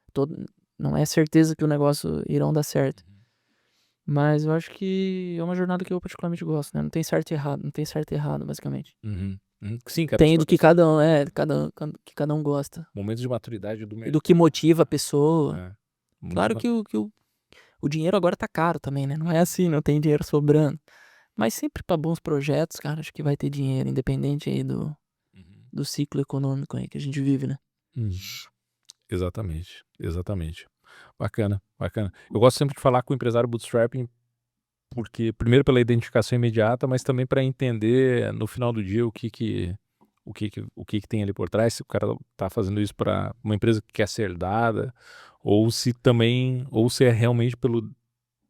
não é certeza que o negócio irão dar certo. Uhum. Mas eu acho que é uma jornada que eu particularmente gosto, né, não tem certo e errado, não tem certo e errado, basicamente. Uhum. Uhum. Sim, cara, Tem do que cada um que cada um gosta. momentos de maturidade do E do que mercado. motiva a pessoa. É. Momentos de Claro que o dinheiro agora tá caro também, né, não é assim, não tem dinheiro sobrando. Mas sempre pra bons projetos, cara, acho que vai ter dinheiro, independente aí Uhum. do ciclo econômico aí que a gente vive, né. Uhum. Exatamente, exatamente. Bacana, bacana. Eu gosto sempre de falar com o empresário bootstrapping, porque primeiro pela identificação imediata, mas também para entender no final do dia o que que tem ali por trás, se o cara tá fazendo isso para uma empresa que quer ser herdada, ou se é realmente pelo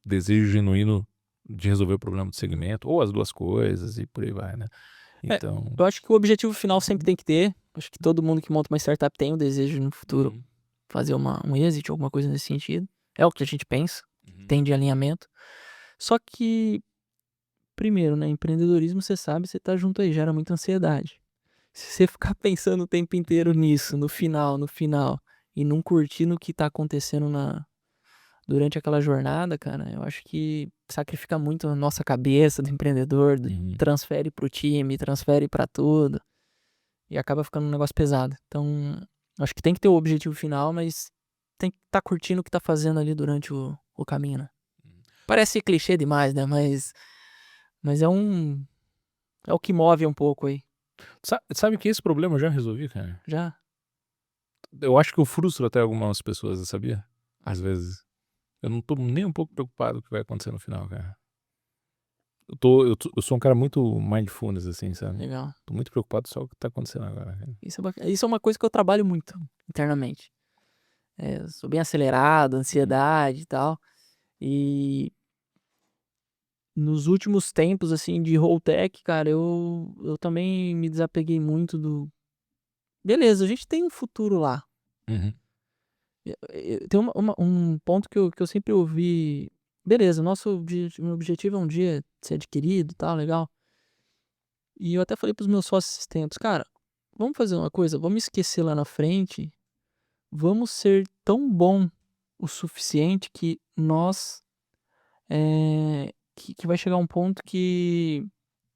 desejo genuíno de resolver o problema do segmento, ou as duas coisas e por aí vai, né. É, Então. eu acho que o objetivo final sempre tem que ter, acho que todo mundo que monta uma startup tem o desejo no futuro Uhum. fazer um exit, alguma coisa nesse sentido. É o que a gente pensa, Uhum. tem de alinhamento. Só que, primeiro, né, empreendedorismo, você sabe, você tá junto aí, gera muita ansiedade. Se você ficar pensando o tempo inteiro nisso, no final, e não curtir no que tá acontecendo durante aquela jornada, cara, eu acho que sacrifica muito a nossa cabeça do empreendedor, Uhum. transfere pro time, transfere pra tudo, e acaba ficando um negócio pesado. Então, acho que tem que ter o objetivo final, mas tem que estar curtindo o que tá fazendo ali durante o caminho, né. Uhum. Parece clichê demais, né, mas é o que move um pouco aí. Sabe que esse problema eu já resolvi, cara? Já Eu acho que eu frustro até algumas pessoas, sabia? Às vezes. Eu não tô nem um pouco preocupado com o que vai acontecer no final, cara. Eu sou um cara muito mindfulness, assim, sabe? legal. Tô muito preocupado só com o que tá acontecendo agora, cara. Isso é uma coisa que eu trabalho muito internamente. Eu sou bem acelerado, Uhum. ansiedade e tal. E nos últimos tempos, assim, de Rolltech, cara, eu também me desapeguei muito do beleza, a gente tem um futuro lá. Uhum. Tem um ponto que eu sempre ouvi: "Beleza, o nosso objetivo é um dia ser adquirido, tal, legal". E eu até falei para os meus sócios esses tempos: "Cara, vamos fazer uma coisa, vamos esquecer lá na frente, vamos ser tão bom o suficiente que nós, que vai chegar um ponto que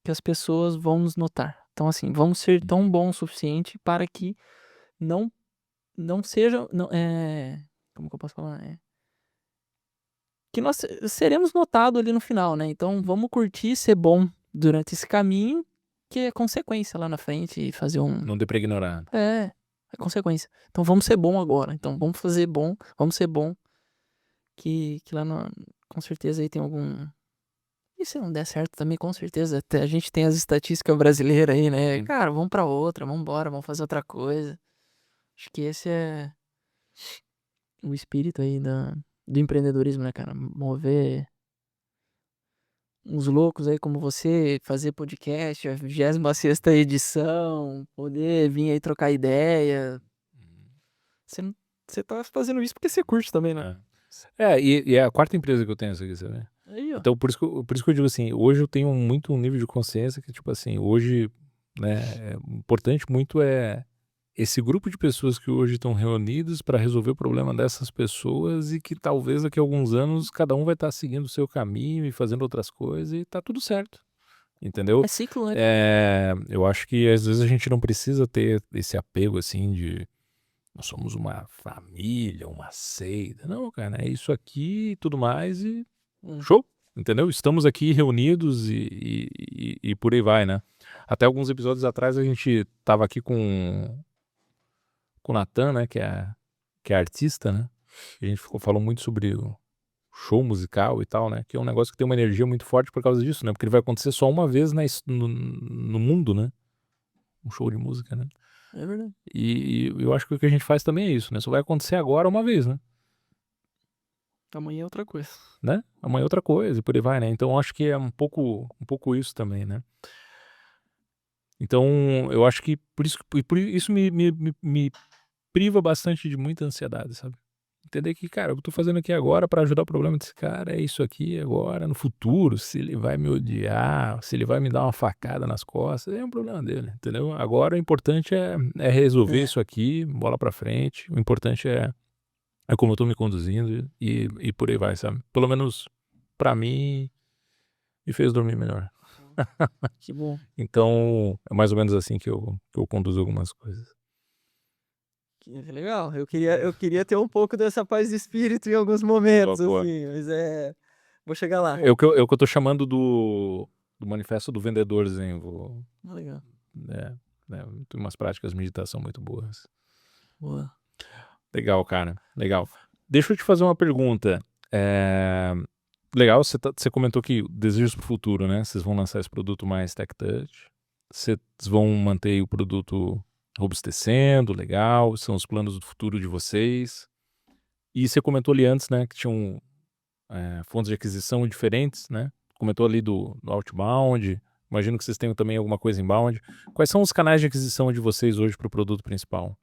as pessoas vão nos notar. Então, assim, vamos ser tão bom o suficiente para que não não seja não, como que eu posso falar? Que nós seremos notados ali no final, né, então vamos curtir ser bom durante esse caminho, que é consequência lá na frente e fazer um Não dê pra ignorar. é consequência. Então vamos ser bom agora, então vamos fazer bom, vamos ser bom, que lá no com certeza aí tem algum e se não der certo também, com certeza, até a gente tem as estatísticas brasileiras aí, né, Sim. cara, vamos pra outra, vamos embora, vamos fazer outra coisa. Acho que esse é o espírito aí do empreendedorismo, né, cara, mover uns loucos aí como você, fazer podcast, a 26ª edição, poder vir aí trocar ideia. Uhum. Você não você tá fazendo isso porque você curte também, né. É. E é a quarta empresa que eu tenho essa aqui, sabe? Aí, ó. Então por isso que eu digo assim, hoje eu tenho muito um nível de consciência que, tipo assim, hoje, né, importante muito é esse grupo de pessoas que hoje estão reunidas para resolver o problema dessas pessoas e que talvez daqui a alguns anos cada um vai estar seguindo o seu caminho e fazendo outras coisas e tá tudo certo, entendeu? É ciclo, né. Eu acho que às vezes a gente não precisa ter esse apego assim de nós somos uma família, uma seita. Não, cara, é isso aqui e tudo mais e show, entendeu? Estamos aqui reunidos e por aí vai, né? Até alguns episódios atrás a gente tava aqui com o Natan, né, que é artista, né? A gente falou muito sobre o show musical e tal, né? Que é um negócio que tem uma energia muito forte por causa disso, né? Porque ele vai acontecer só uma vez no mundo, né? Um show de música, né? É verdade. E eu acho que o que a gente faz também é isso, né? Só vai acontecer agora uma vez, né? Amanhã é outra coisa. Né? Amanhã é outra coisa e por aí vai, né? Então eu acho que é um pouco isso também, né? Então eu acho que por isso me priva bastante de muita ansiedade, sabe? Entender que, cara, eu tô fazendo aqui agora pra ajudar o problema desse cara, é isso aqui agora, no futuro, se ele vai me odiar, se ele vai me dar uma facada nas costas, é um problema dele, entendeu? Agora o importante é resolver É. isso aqui, bola pra frente, o importante é como eu tô me conduzindo e por aí vai, sabe? Pelo menos pra mim, me fez dormir melhor. Que bom. Então, é mais ou menos assim que eu conduzo algumas coisas. Que legal. Eu queria ter um pouco dessa paz de espírito em alguns momentos, Boa. assim, mas vou chegar lá. É o que eu tô chamando do manifesto do vendedor zen. Legal. É, tem umas práticas de meditação muito boas. Boa. Legal, cara. Legal. Deixa eu te fazer uma pergunta. Legal, você comentou que desejos pro futuro, né? Vocês vão lançar esse produto mais tech touch. Vocês vão manter o produto robustecendo, legal. São os planos do futuro de vocês. E você comentou ali antes, né? Que tinham fontes de aquisição diferentes, né? Comentou ali do outbound. Imagino que vocês tenham também alguma coisa inbound. Quais são os canais de aquisição de vocês hoje para o produto principal?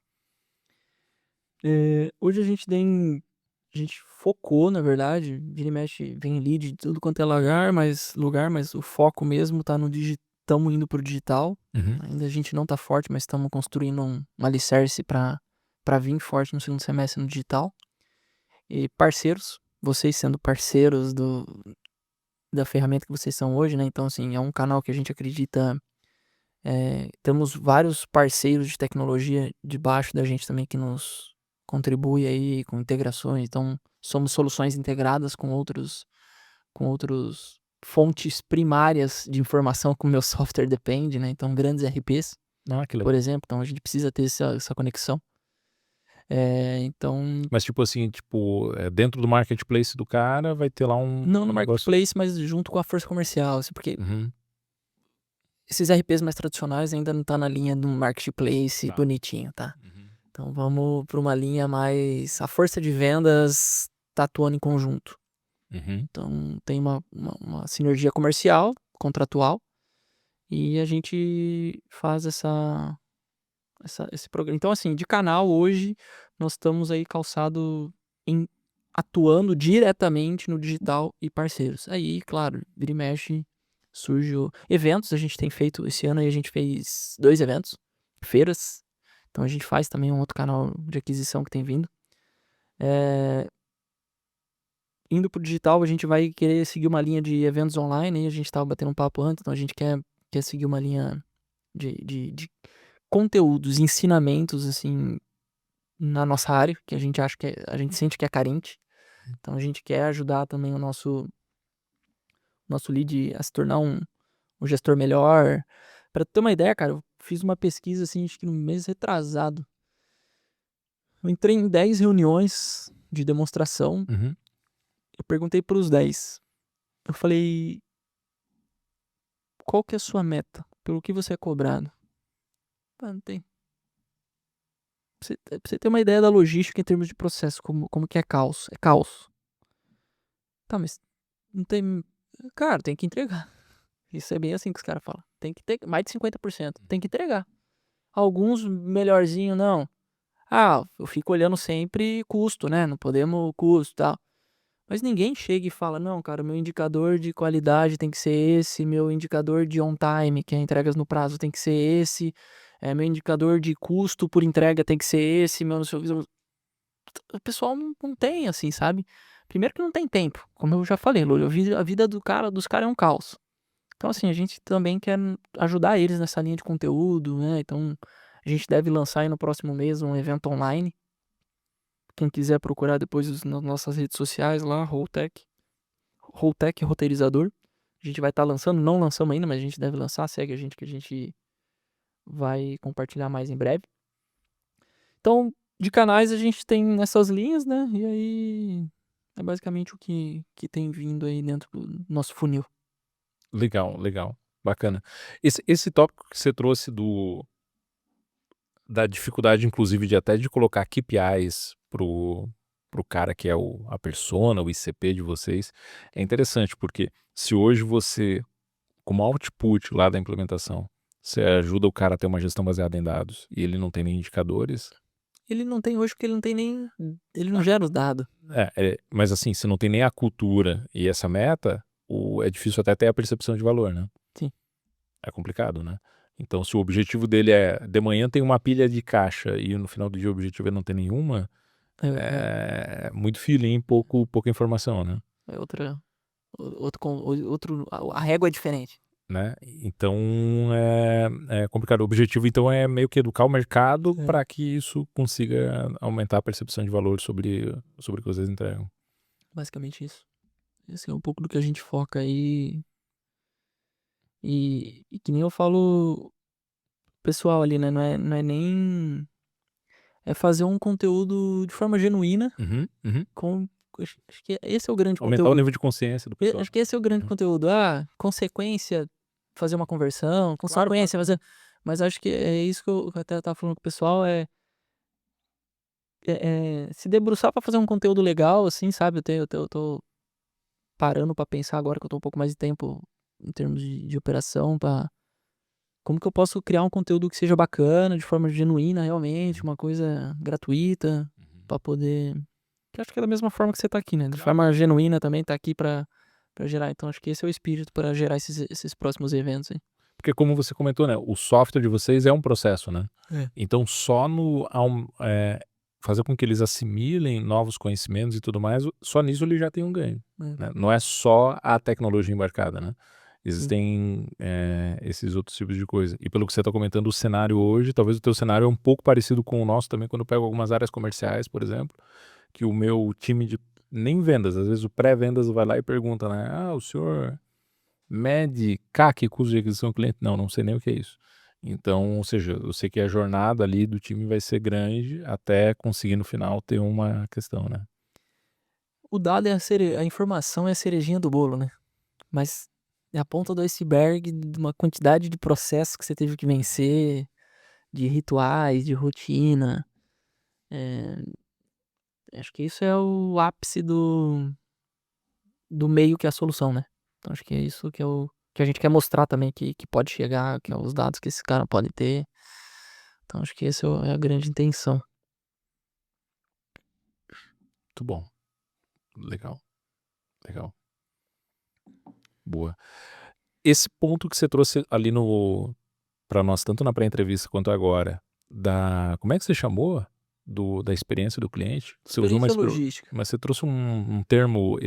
Hoje a gente focou, na verdade, vira e mexe, vem lead de tudo quanto é lugar, mas o foco mesmo tá no digital, estamos indo pro digital. Uhum. Ainda a gente não tá forte, mas estamos construindo um alicerce para vir forte no segundo semestre no digital. E parceiros, vocês sendo parceiros da ferramenta que vocês são hoje, né? Então, assim, é um canal que a gente acredita. Temos vários parceiros de tecnologia debaixo da gente também que nos contribui aí com integrações. Então, somos soluções integradas com outros fontes primárias de informação que o meu software depende, né? Então, grandes RPs, Ah, que por legal. exemplo. Então, a gente precisa ter essa conexão. Então, Mas tipo assim, dentro do marketplace do cara vai ter lá não no um negócio. marketplace, mas junto com a força comercial, assim, porque Uhum. esses RPs mais tradicionais ainda não tá na linha do marketplace Tá. bonitinho, tá? Uhum. Então vamos para uma linha mais. A força de vendas tá atuando em conjunto. Uhum. Então tem uma sinergia comercial, contratual, e a gente faz esse programa. Então, assim, de canal hoje, nós estamos aí atuando diretamente no digital e parceiros. Aí, claro, vira e mexe, surge eventos. A gente tem feito, esse ano aí a gente fez 2 eventos, feiras. Então a gente faz também um outro canal de aquisição que tem vindo. Indo pro digital, a gente vai querer seguir uma linha de eventos online. Aí a gente tava batendo um papo antes, então a gente quer seguir uma linha de conteúdos, ensinamentos, assim, na nossa área, que a gente acha a gente sente que é carente. Então a gente quer ajudar também o nosso lead a se tornar um gestor melhor. Pra ter uma ideia, cara, eu fiz uma pesquisa, assim, acho que no mês retrasado. Eu entrei em 10 reuniões de demonstração. Uhum. Eu perguntei pros 10. Eu falei, qual que é a sua meta? Pelo que você é cobrado? Ah, não tem. Pra você ter uma ideia da logística em termos de processo, como que é caos. É caos. Tá, mas não tem. Cara, tem que entregar. Isso é bem assim que os caras falam. Tem que ter mais de 50%. Tem que entregar. Alguns melhorzinho, não. Ah, eu fico olhando sempre custo, né? Não podemos custo e tal. Mas ninguém chega e fala, não, cara, meu indicador de qualidade tem que ser esse, meu indicador de on time, que é entregas no prazo, tem que ser esse, meu indicador de custo por entrega tem que ser esse, meu não sei o que. O pessoal não tem, assim, sabe? Primeiro que não tem tempo, como eu já falei, Lúlio, a vida dos caras é um caos. Então, assim, a gente também quer ajudar eles nessa linha de conteúdo, né? Então, A gente deve lançar aí no próximo mês um evento online. Quem quiser procurar depois nas nossas redes sociais lá, Rolltech Roteirizador. A gente vai estar lançando, não lançamos ainda, mas a gente deve lançar. Segue a gente que a gente vai compartilhar mais em breve. Então, de canais a gente tem essas linhas, né? E aí é basicamente o que tem vindo aí dentro do nosso funil. Legal, legal. Bacana. Esse tópico que você trouxe da dificuldade, inclusive, de até de colocar KPIs pro cara que é a persona, o ICP de vocês, é interessante, porque se hoje você, como output lá da implementação, você ajuda o cara a ter uma gestão baseada em dados e ele não tem nem indicadores, Ele não tem hoje porque ele não tem nem. Ele não gera os dados. mas assim, se não tem nem a cultura e essa meta, é difícil até ter a percepção de valor, né? Sim. É complicado, né? Então, se o objetivo dele é de manhã tem uma pilha de caixa e no final do dia o objetivo é não ter nenhuma, é muito feeling, pouca informação, né? É outro. A régua é diferente. Né? Então é complicado. O objetivo então é meio que educar o mercado para que isso consiga aumentar a percepção de valor sobre o que vocês entregam. Basicamente isso. Esse é um pouco do que a gente foca aí. E que nem eu falo pessoal ali, né? Não é nem. É fazer um conteúdo de forma genuína. Acho que esse é o grande Aumentar conteúdo. o nível de consciência do pessoal. Acho que esse é o grande conteúdo. Consequência, fazer uma conversão. Consequência, fazer. Mas acho que é isso que eu até tava falando com o pessoal. Se debruçar pra fazer um conteúdo legal, assim, sabe? Eu tô parando pra pensar agora que eu tô um pouco mais de tempo em termos de operação, como que eu posso criar um conteúdo que seja bacana, de forma genuína, realmente, uma coisa gratuita, pra poder. Que acho que é da mesma forma que você tá aqui, né? De forma genuína também, tá aqui pra gerar. Então acho que esse é o espírito pra gerar esses próximos eventos aí. Porque como você comentou, né? O software de vocês é um processo, né? Então só fazer com que eles assimilem novos conhecimentos e tudo mais, só nisso ele já tem um ganho. Né? Não é só a tecnologia embarcada, né? Existem esses outros tipos de coisa. E pelo que você está comentando, o cenário hoje, talvez o teu cenário é um pouco parecido com o nosso também, quando eu pego algumas áreas comerciais, por exemplo, que o meu time de nem vendas, às vezes o pré-vendas vai lá e pergunta, né? O senhor mede CAC, custo de aquisição do cliente? Não sei nem o que é isso. Então, ou seja, eu sei que a jornada ali do time vai ser grande até conseguir no final ter uma questão, né? O dado a informação é a cerejinha do bolo, né? Mas é a ponta do iceberg de uma quantidade de processos que você teve que vencer, de rituais, de rotina. Acho que isso é o ápice do meio que é a solução, né? Então acho que é isso que a gente quer mostrar também, que pode chegar, que é os dados que esse cara pode ter. Então acho que essa é a grande intenção. Muito bom. Legal. Boa. Esse ponto que você trouxe ali para nós, tanto na pré-entrevista quanto agora, como é que você chamou? Da experiência do cliente? Você usou Experiência logística. mas você trouxe um termo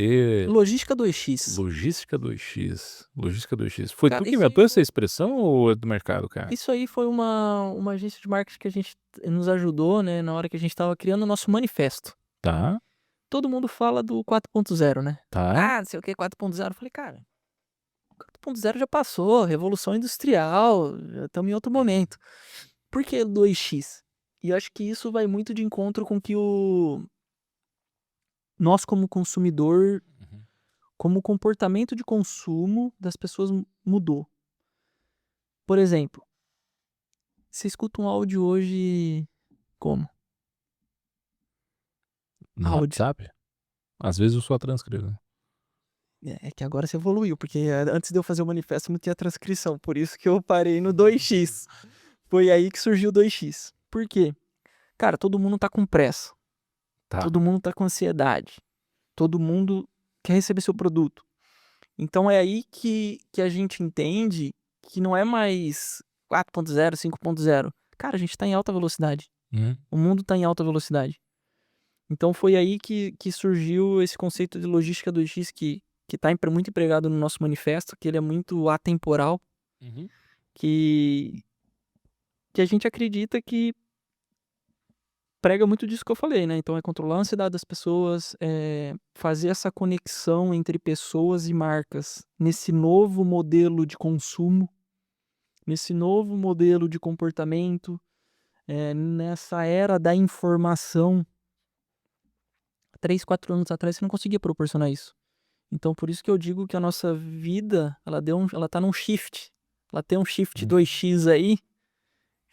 Logística 2x. Logística 2x. Logística 2x. Foi Cara, tu que inventou essa expressão ou é do mercado, cara? Isso aí foi uma agência de marketing que a gente nos ajudou, né, na hora que a gente tava criando o nosso manifesto. Tá. Todo mundo fala do 4.0, né? Tá. Não sei o que, 4.0. Eu falei, cara, 4.0 já passou, revolução industrial, já estamos em outro momento. Por que 2x? E eu acho que isso vai muito de encontro com que nós como consumidor, como o comportamento de consumo das pessoas mudou. Por exemplo, você escuta um áudio hoje como? No Áudio. WhatsApp? Às vezes eu só transcrevo. É que agora você evoluiu, porque antes de eu fazer o manifesto não tinha transcrição, por isso que eu parei no 2x. Foi aí que surgiu o 2x. Por quê? Cara, todo mundo tá com pressa. Tá. Todo mundo tá com ansiedade. Todo mundo quer receber seu produto. Então é aí que a gente entende que não é mais 4.0, 5.0. Cara, a gente tá em alta velocidade. O mundo tá em alta velocidade. Então foi aí que surgiu esse conceito de logística 2x que tá muito empregado no nosso manifesto, que ele é muito atemporal, que que a gente acredita que prega muito disso que eu falei, né? Então é controlar a ansiedade das pessoas, fazer essa conexão entre pessoas e marcas nesse novo modelo de consumo, nesse novo modelo de comportamento, nessa era da informação. 3, 4 anos atrás você não conseguia proporcionar isso. Então por isso que eu digo que a nossa vida, ela tá num shift. Ela tem um shift Hum. 2x aí,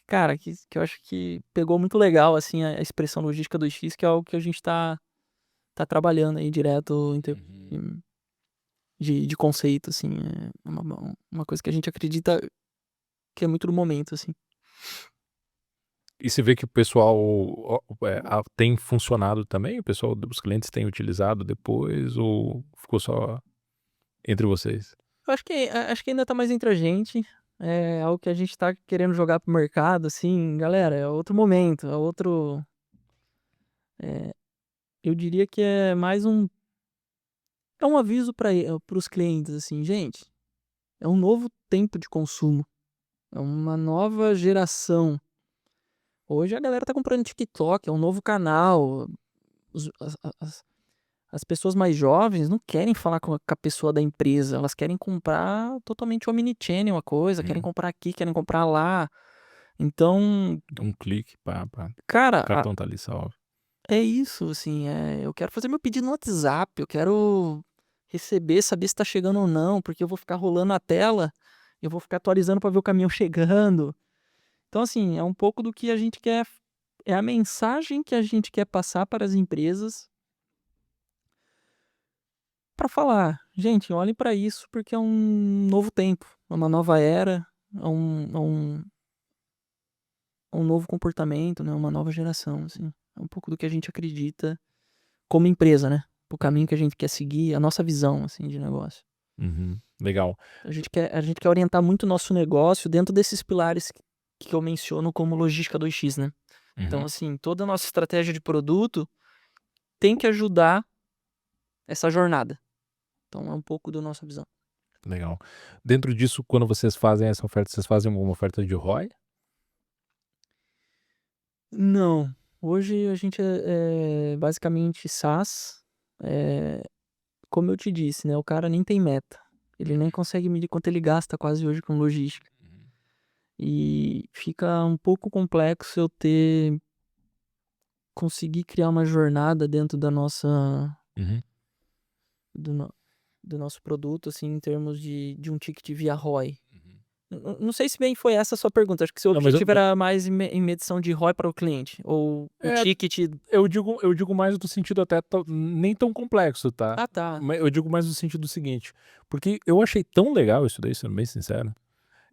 cara, que eu acho que pegou muito legal, assim, a expressão logística 2x, que é algo que a gente tá trabalhando aí direto de conceito, assim. É uma coisa que a gente acredita que é muito do momento, assim. E você vê que o pessoal tem funcionado também? O pessoal dos clientes tem utilizado depois ou ficou só entre vocês? Eu acho que ainda tá mais entre a gente. É algo que a gente tá querendo jogar pro mercado, assim, galera, é outro momento, é outro. Eu diria que é mais é um aviso para os clientes, assim, gente, é um novo tempo de consumo, é uma nova geração. Hoje a galera tá comprando TikTok, é um novo canal. As pessoas mais jovens não querem falar com a pessoa da empresa, elas querem comprar totalmente omnichannel a coisa, querem comprar aqui, querem comprar lá. Então, Um clique, pá, cara, o cartão tá ali salvo. é isso, assim, eu quero fazer meu pedido no WhatsApp, eu quero receber, saber se tá chegando ou não, porque eu vou ficar rolando a tela, eu vou ficar atualizando para ver o caminhão chegando. Então, assim, é um pouco do que a gente quer, é a mensagem que a gente quer passar para as empresas para falar: "Gente, olhem para isso, porque é um novo tempo, é uma nova era, é um novo comportamento, né, uma nova geração", assim. É um pouco do que a gente acredita como empresa, né, o caminho que a gente quer seguir, a nossa visão, assim, de negócio. Uhum, legal. A gente quer orientar muito o nosso negócio dentro desses pilares que eu menciono como logística 2x, né. Então, Uhum, assim, toda a nossa estratégia de produto tem que ajudar essa jornada. Então é um pouco da nossa visão. legal. Dentro disso, quando vocês fazem essa oferta, vocês fazem alguma oferta de ROI? Não, hoje a gente é basicamente SaaS, como eu te disse, né, o cara nem tem meta, ele nem consegue medir quanto ele gasta quase hoje com logística, e fica um pouco complexo eu conseguir criar uma jornada dentro da nossa Uhum. do no do nosso produto, assim, em termos de um ticket via ROI. Não sei se bem foi essa a sua pergunta, acho que seu Não, mas objetivo era mais em medição de ROI para o cliente, ou o é, ticket. eu digo mais no sentido até nem tão complexo, tá? Ah, tá. Mas eu digo mais no sentido seguinte, porque eu achei tão legal isso daí, sendo bem sincero.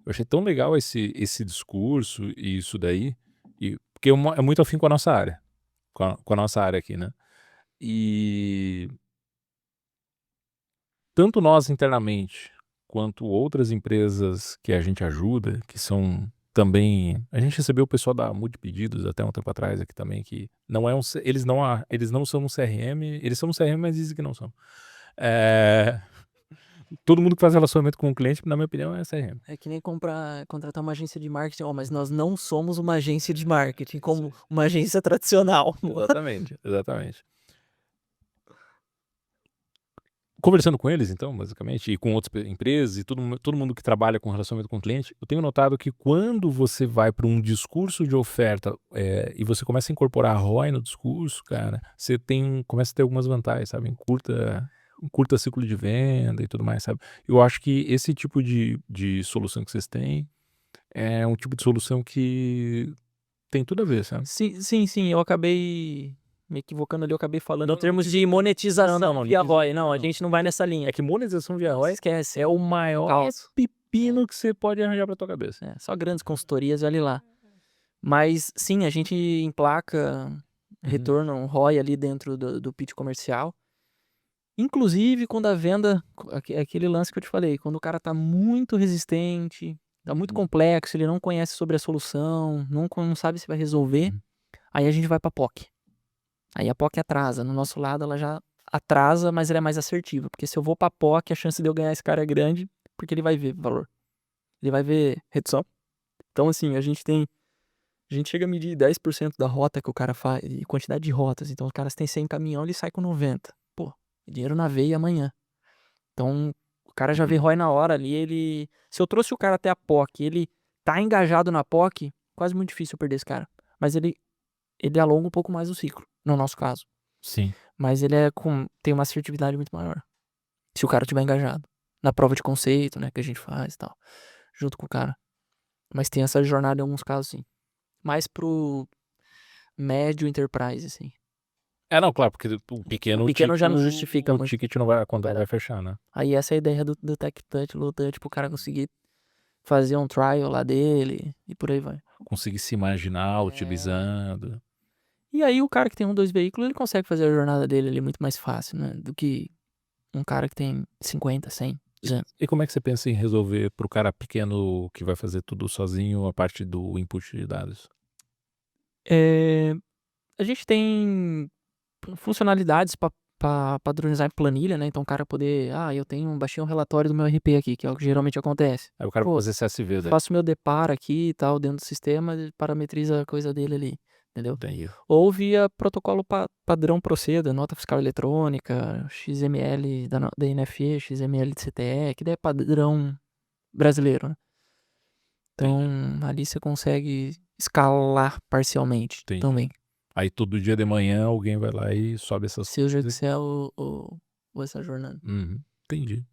Eu achei tão legal esse discurso e isso daí, porque é muito afim com a nossa área, com a nossa área aqui, né? E tanto nós internamente, quanto outras empresas que a gente ajuda, que são também. A gente recebeu o pessoal da Multipedidos até um tempo atrás aqui também, que não é um. Eles não são um CRM, eles são um CRM, mas dizem que não são. É, todo mundo que faz relacionamento com o cliente, na minha opinião, é CRM. É que nem contratar uma agência de marketing. Ó, mas nós não somos uma agência de marketing, como uma agência tradicional. Exatamente, exatamente. Conversando com eles, então, basicamente, e com outras empresas e todo mundo que trabalha com relacionamento com o cliente, eu tenho notado que quando você vai para um discurso de oferta, e você começa a incorporar ROI no discurso, cara, você começa a ter algumas vantagens, sabe? Um curta ciclo de venda e tudo mais, sabe? Eu acho que esse tipo de solução que vocês têm é um tipo de solução que tem tudo a ver, sabe? Sim, sim, sim, eu acabei me equivocando ali, eu acabei falando Não, em termos de monetização via ROI. Não, a não. gente não vai nessa linha. É que monetização via ROI Esquece. é o maior Caos. pepino que você pode arranjar pra tua cabeça. Só grandes consultorias, olha lá. Mas sim, a gente emplaca retorno, um ROI ali dentro do pitch comercial. Inclusive quando a venda, aquele lance que eu te falei, quando o cara tá muito resistente, tá muito complexo, ele não conhece sobre a solução, não sabe se vai resolver, aí a gente vai pra POC. Aí a POC atrasa. No nosso lado ela já atrasa, mas ela é mais assertiva. Porque se eu vou pra POC, a chance de eu ganhar esse cara é grande, porque ele vai ver valor. Ele vai ver redução. Então, assim, a gente tem A gente chega a medir 10% da rota que o cara faz, e quantidade de rotas. Então, os caras têm 100 caminhão, ele sai com 90. Pô, dinheiro na veia amanhã. Então, o cara já vê ROI na hora ali, ele... Se eu trouxe o cara até a POC, ele tá engajado na POC, quase muito difícil eu perder esse cara. Mas ele alonga um pouco mais o ciclo, no nosso caso. Sim. Mas ele tem uma assertividade muito maior. Se o cara tiver engajado. Na prova de conceito, né, que a gente faz e tal. Junto com o cara. Mas tem essa jornada em alguns casos, sim. Mais pro médio enterprise, assim. Não, claro, porque o pequeno, O pequeno já não justifica o muito. ticket não vai, a conta Vai não dar. vai fechar, né? Aí essa é a ideia do Tech Touch, Low Touch, pro cara conseguir fazer um trial lá dele e por aí vai. Conseguir se imaginar utilizando. E aí o cara que tem 2 veículos, ele consegue fazer a jornada dele ali muito mais fácil, né? Do que um cara que tem 50, 100, 200. E como é que você pensa em resolver pro cara pequeno que vai fazer tudo sozinho a parte do input de dados? A gente tem funcionalidades pra padronizar em planilha, né? Então o cara poder, baixei um relatório do meu RP aqui, que é o que geralmente acontece. Aí o cara vai Pô, fazer CSV daí. faço meu deparo aqui e tal, dentro do sistema, ele parametriza a coisa dele ali, entendeu? Entendi. Ou via protocolo padrão Proceda, nota fiscal eletrônica, XML da NFE, XML de CTE, que daí é padrão brasileiro, né? Então, ali você consegue escalar parcialmente Entendi. também. Aí todo dia de manhã alguém vai lá e sobe essas Se o coisas. Excel ou essa jornada. Entendi.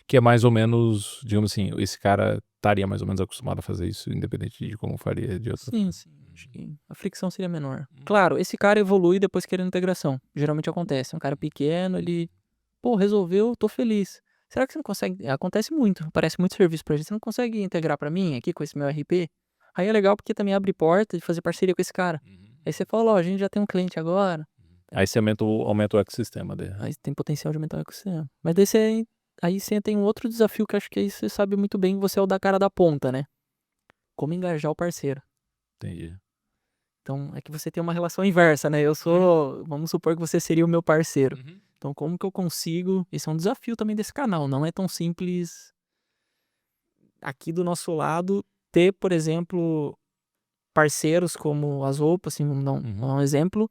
Que é mais ou menos, digamos assim, esse cara estaria mais ou menos acostumado a fazer isso, independente de como faria de outra forma. Sim. Acho que a fricção seria menor. Claro, esse cara evolui depois querendo integração. Geralmente acontece. Um cara pequeno, ele... Pô, resolveu, tô feliz. Será que você não consegue... Acontece muito. Aparece muito serviço pra gente. Você não consegue integrar pra mim aqui com esse meu RP? Aí é legal porque também abre porta de fazer parceria com esse cara. Aí você fala, ó, a gente já tem um cliente agora. Aí você aumenta o ecossistema dele. Aí tem potencial de aumentar o ecossistema. Mas daí você tem um outro desafio que acho que aí você sabe muito bem, você é o da cara da ponta, né? Como engajar o parceiro. Entendi. Então, é que você tem uma relação inversa, né? Vamos supor que você seria o meu parceiro. Então, como que eu consigo... Esse é um desafio também desse canal. Não é tão simples aqui do nosso lado ter, por exemplo, parceiros como a Zopo, assim, vamos dar um exemplo,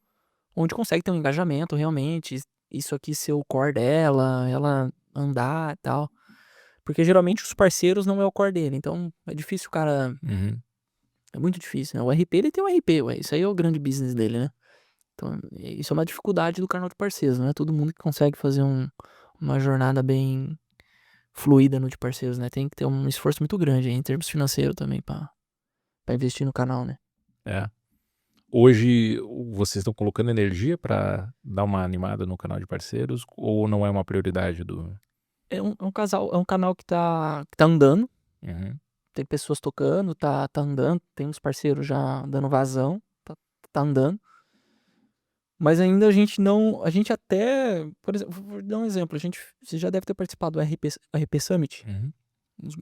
onde consegue ter um engajamento realmente. Isso aqui ser o core dela, ela andar e tal. Porque geralmente os parceiros não é o core dele. Então, é difícil o cara... É muito difícil, né? O RP, ele tem um RP, ué. Isso aí é o grande business dele, né? Então, isso é uma dificuldade do canal de parceiros. Não é todo mundo que consegue fazer uma jornada bem fluida no de parceiros, né? Tem que ter um esforço muito grande aí, em termos financeiros também, pra investir no canal, né? Hoje, vocês estão colocando energia pra dar uma animada no canal de parceiros ou não é uma prioridade do... É um canal que tá andando. Tem pessoas tocando, tá andando. Tem uns parceiros já dando vazão. Tá andando. Mas ainda a gente não... A gente até... Por exemplo, vou dar um exemplo. Você já deve ter participado do RP Summit.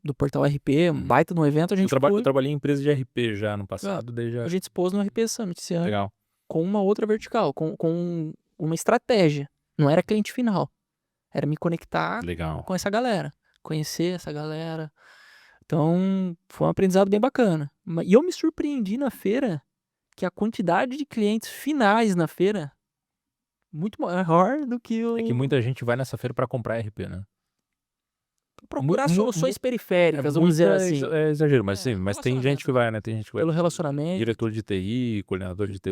Do portal RP, baita no evento, a gente Eu trabalhei em empresa de RP já no passado, daí já... A gente expôs no RP Summit esse ano. Legal. Com uma outra vertical, com uma estratégia. Não era cliente final. Era me conectar Legal. com essa galera. Conhecer essa galera. Então, foi um aprendizado bem bacana. E eu me surpreendi na feira que a quantidade de clientes finais na feira muito maior do que o... É que muita gente vai nessa feira pra comprar RP, né? Procurar soluções periféricas, vamos dizer assim. É exagero, mas sim, mas tem gente que vai, né? Tem gente que vai. Pelo relacionamento. Diretor de TI, coordenador de TI.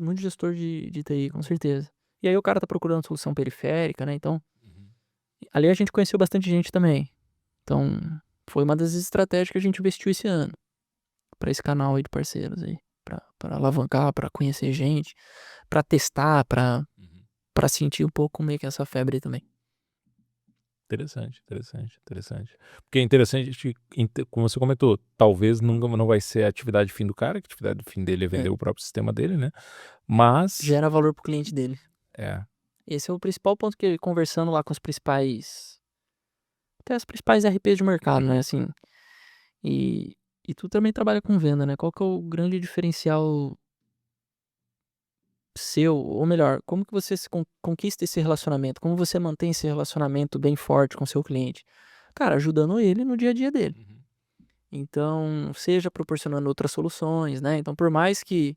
Muito gestor de TI, com certeza. E aí o cara tá procurando solução periférica, né? Então, ali a gente conheceu bastante gente também. Então, foi uma das estratégias que a gente investiu esse ano. Pra esse canal aí de parceiros aí. Pra alavancar, pra conhecer gente. Pra testar, pra sentir um pouco como é que é essa febre aí também. Interessante. Porque é interessante, como você comentou, talvez nunca não vai ser a atividade fim do cara, que a atividade fim dele é vender o próprio sistema dele, né? Mas... Gera valor pro cliente dele. É. Esse é o principal ponto que, conversando lá com os principais... Até as principais RPs de mercado, né? Assim, e tu também trabalha com venda, né? Qual que é o grande diferencial seu? Ou melhor, como que você conquista esse relacionamento? Como você mantém esse relacionamento bem forte com o seu cliente? Cara, ajudando ele no dia a dia dele. Então, seja proporcionando outras soluções, né? Então, por mais que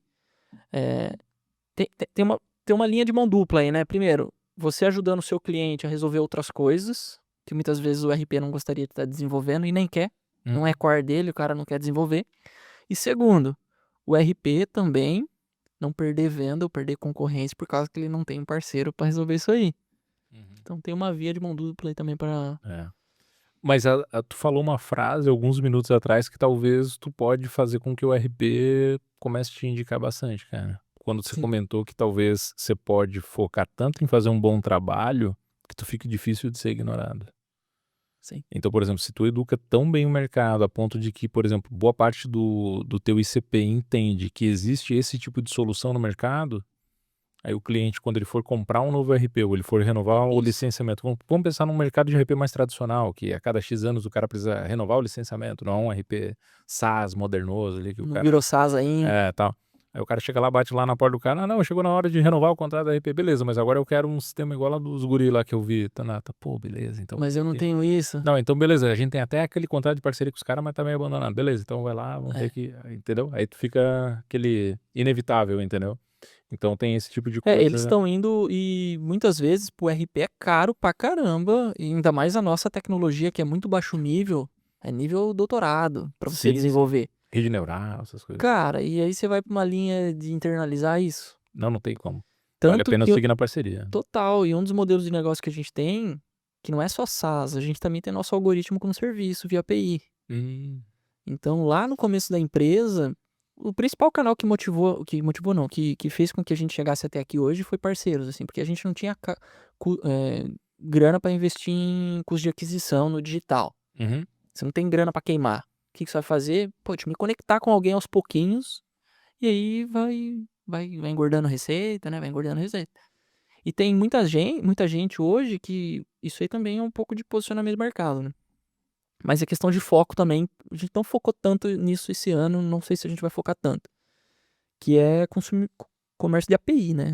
tem uma linha de mão dupla aí, né? Primeiro, você ajudando o seu cliente a resolver outras coisas, que muitas vezes o RP não gostaria de estar desenvolvendo e nem quer. Não é core dele, o cara não quer desenvolver. E segundo, o RP também não perder venda ou perder concorrência por causa que ele não tem um parceiro para resolver isso aí. Então tem uma via de mão dupla aí também para... Mas tu falou uma frase alguns minutos atrás que talvez tu pode fazer com que o RP comece a te indicar bastante, cara. Quando você Sim. comentou que talvez você pode focar tanto em fazer um bom trabalho que tu fique difícil de ser ignorado. Sim. Então, por exemplo, se tu educa tão bem o mercado a ponto de que, por exemplo, boa parte do teu ICP entende que existe esse tipo de solução no mercado, aí o cliente, quando ele for comprar um novo RP ou ele for renovar o Isso. licenciamento, vamos pensar num mercado de RP mais tradicional, que a cada X anos o cara precisa renovar o licenciamento, não é um RP SaaS modernoso ali que o Não cara... virou SaaS ainda. Tal. Aí o cara chega lá, bate lá na porta do cara, não, chegou na hora de renovar o contrato da RP, beleza, mas agora eu quero um sistema igual lá dos guri lá que eu vi, Tanata. Pô, beleza, então... Mas eu não tenho isso. Não, então beleza, a gente tem até aquele contrato de parceria com os caras, mas tá meio abandonado. Beleza, então vai lá, vamos ter que... Entendeu? Aí tu fica aquele inevitável, entendeu? Então tem esse tipo de coisa. Eles estão indo e muitas vezes pro RP é caro pra caramba, e ainda mais a nossa tecnologia que é muito baixo nível, é nível doutorado pra você Sim, desenvolver. rede neural, essas coisas. Cara, e aí você vai pra uma linha de internalizar isso? Não tem como. Vale a Tanto pena que seguir na parceria. total, e um dos modelos de negócio que a gente tem, que não é só SaaS, a gente também tem nosso algoritmo como serviço via API. Então, lá no começo da empresa, o principal canal que motivou não, que fez com que a gente chegasse até aqui hoje foi parceiros, assim, porque a gente não tinha grana para investir em custo de aquisição no digital. Você não tem grana para queimar. O que você vai fazer? Pô, me conectar com alguém aos pouquinhos e aí vai engordando receita, né? Vai engordando receita. E tem muita gente hoje que isso aí também é um pouco de posicionamento de mercado, né? Mas é questão de foco também. A gente não focou tanto nisso esse ano, não sei se a gente vai focar tanto. Que é comércio de API, né?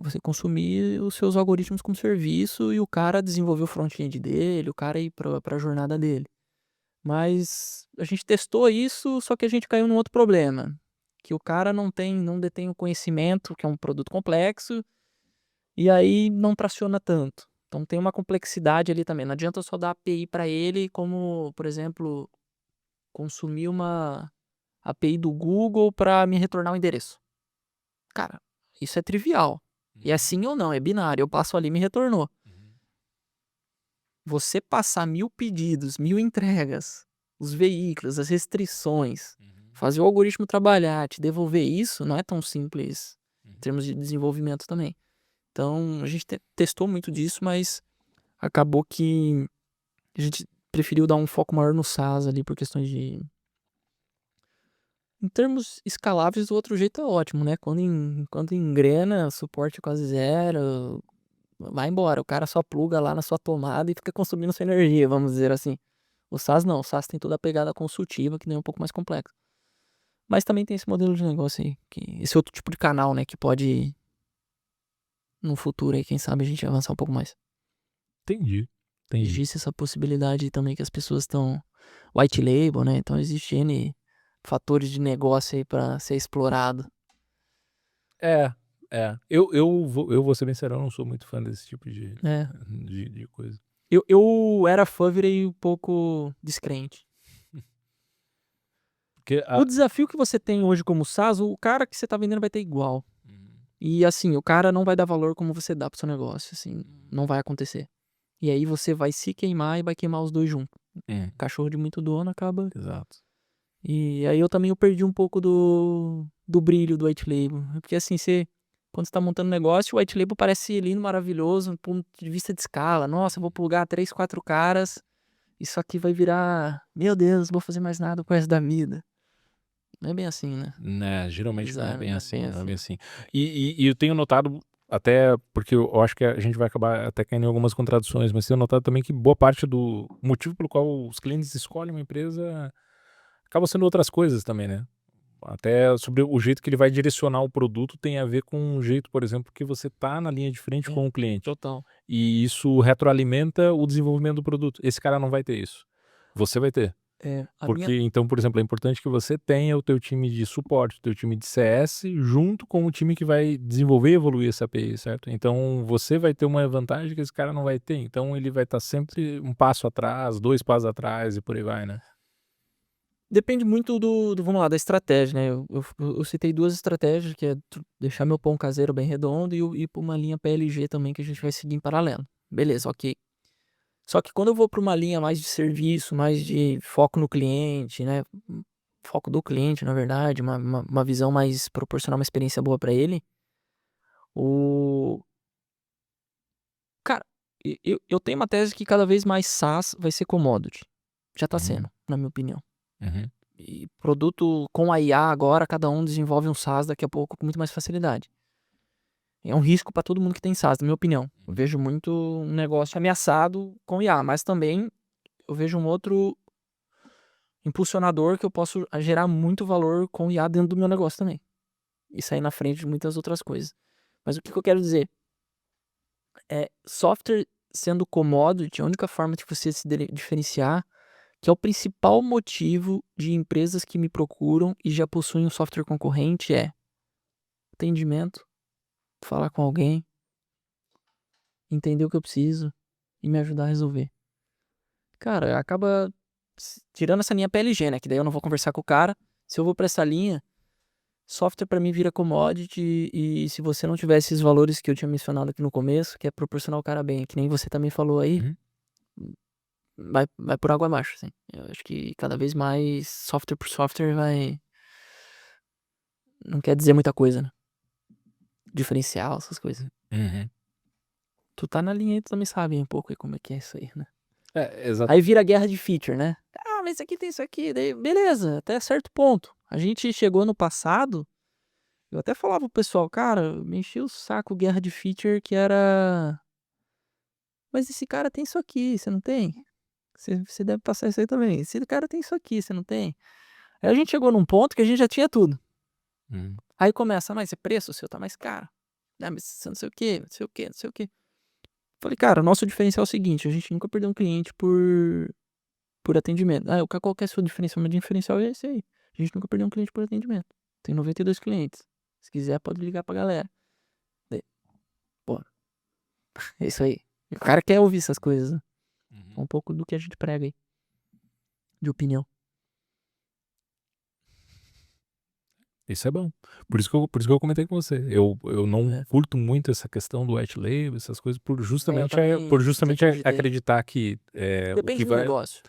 Você consumir os seus algoritmos como serviço e o cara desenvolver o front-end dele, o cara ir para a jornada dele. Mas a gente testou isso, só que a gente caiu num outro problema. Que o cara não detém o conhecimento, que é um produto complexo, e aí não traciona tanto. Então tem uma complexidade ali também. Não adianta só dar API para ele, como, por exemplo, consumir uma API do Google para me retornar o endereço. Cara, isso é trivial. E é sim ou não, é binário. Eu passo ali e me retornou. Você passar 1000 pedidos, 1000 entregas, os veículos, as restrições, fazer o algoritmo trabalhar, te devolver isso, não é tão simples em termos de desenvolvimento também. Então, a gente testou muito disso, mas acabou que a gente preferiu dar um foco maior no SaaS ali por questões de... Em termos escaláveis, do outro jeito é ótimo, né? Quando engrena, suporte quase zero, vai embora. O cara só pluga lá na sua tomada e fica consumindo sua energia, vamos dizer assim. O SaaS não. O SaaS tem toda a pegada consultiva, que nem é um pouco mais complexo. Mas também tem esse modelo de negócio aí, esse outro tipo de canal, né? Que pode, no futuro aí, quem sabe a gente avançar um pouco mais. Entendi. Existe essa possibilidade também que as pessoas estão white label, né? Então existe N fatores de negócio aí pra ser explorado. Eu vou ser bem sincero, eu não sou muito fã desse tipo de coisa. Eu era fã, virei um pouco descrente. Porque O desafio que você tem hoje como SaaS, o cara que você tá vendendo vai ter igual. E assim, o cara não vai dar valor como você dá pro seu negócio, assim, não vai acontecer. E aí você vai se queimar e vai queimar os dois juntos. Cachorro de muito dono acaba. Exato. E aí eu perdi um pouco do brilho do white label. Porque assim, quando você tá montando um negócio, o white label parece lindo, maravilhoso, do ponto de vista de escala. Nossa, eu vou plugar 3, 4 caras, isso aqui vai virar, meu Deus, não vou fazer mais nada com o resto da vida. Não é bem assim, né? Né, geralmente não é Bizarro, bem não é assim, bem não é bem assim. assim. E eu tenho notado, até porque eu acho que a gente vai acabar até caindo em algumas contradições, mas tenho notado também que boa parte do motivo pelo qual os clientes escolhem uma empresa acaba sendo outras coisas também, né? Até sobre o jeito que ele vai direcionar o produto tem a ver com o jeito, por exemplo, que você tá na linha de frente com o cliente. Total. E isso retroalimenta o desenvolvimento do produto. Esse cara não vai ter isso. Você vai ter. A minha... Porque, então, por exemplo, é importante que você tenha o teu time de suporte, o teu time de CS, junto com o time que vai desenvolver e evoluir essa API, certo? Então, você vai ter uma vantagem que esse cara não vai ter. Então, ele vai estar sempre um passo atrás, 2 passos atrás e por aí vai, né? Depende muito vamos lá, da estratégia, né? Eu citei 2 estratégias, que é deixar meu pão caseiro bem redondo e ir pra uma linha PLG também, que a gente vai seguir em paralelo. Beleza, ok. Só que quando eu vou para uma linha mais de serviço, mais de foco no cliente, né? Foco do cliente, na verdade, uma visão mais proporcionar uma experiência boa para ele. O Cara, eu tenho uma tese que cada vez mais SaaS vai ser commodity. Já tá sendo, Uhum, na minha opinião. uhum, E produto com a IA agora, cada um desenvolve um SaaS daqui a pouco com muito mais facilidade. É um risco para todo mundo que tem SaaS, na minha opinião. Eu vejo muito um negócio ameaçado com IA, mas também eu vejo um outro impulsionador que eu posso gerar muito valor com IA dentro do meu negócio também. E sair na frente de muitas outras coisas. Mas o que eu quero dizer? Software sendo commodity, a única forma de você se diferenciar, que é o principal motivo de empresas que me procuram e já possuem um software concorrente, é atendimento, falar com alguém, entender o que eu preciso e me ajudar a resolver. Cara, acaba tirando essa linha PLG, né? Que daí eu não vou conversar com o cara. Se eu vou pra essa linha, software pra mim vira commodity, e se você não tiver esses valores que eu tinha mencionado aqui no começo, que é proporcionar o cara bem, que nem você também falou aí, uhum. vai por água abaixo, assim. Eu acho que cada vez mais software por software vai... Não quer dizer muita coisa, né? Diferencial, essas coisas. Uhum. Tu tá na linha aí, tu também sabe um pouco aí como é que é isso aí, né? Exato. Aí vira guerra de feature, né? Ah, mas isso aqui tem isso aqui, daí beleza, até certo ponto. A gente chegou no passado, eu até falava pro pessoal, cara, me enchia o saco guerra de feature que era... Mas esse cara tem isso aqui, você não tem? Você deve passar isso aí também. Esse cara tem isso aqui, você não tem? Aí a gente chegou num ponto que a gente já tinha tudo. Uhum. Aí começa, mas é preço, o seu tá mais caro. Ah, mas você não sei o quê, não sei o quê, não sei o quê. Falei, cara, nosso diferencial é o seguinte, a gente nunca perdeu um cliente por atendimento. Ah, qual que é o seu diferencial? Meu diferencial é esse aí. A gente nunca perdeu um cliente por atendimento. Tem 92 clientes. Se quiser, pode ligar pra galera. Daí, pô, é isso aí. O cara quer ouvir essas coisas, né? É Uhum. um pouco do que a gente prega aí, de opinião. Isso é bom. Por isso que eu comentei com você. Eu não É. curto muito essa questão do white label, essas coisas, Eu por também justamente sempre cogitei. acreditar que o que Depende do vai. negócio.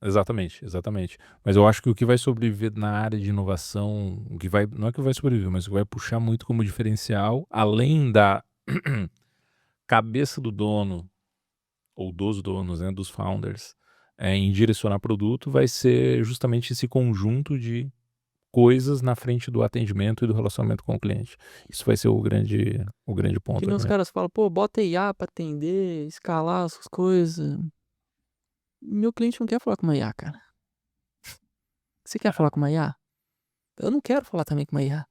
Exatamente, exatamente. Mas eu acho que o que vai sobreviver na área de inovação, o que vai, não é que vai sobreviver, mas o que vai puxar muito como diferencial, além da cabeça do dono, ou dos donos, né, dos founders, em direcionar produto, vai ser justamente esse conjunto de coisas na frente do atendimento e do relacionamento com o cliente. Isso vai ser o grande Que ponto, nem eu os acredito. caras falam, pô, bota IA pra atender, escalar essas coisas. Meu cliente não quer falar com uma IA, cara. Você quer falar com uma IA? Eu não quero falar também com uma IA.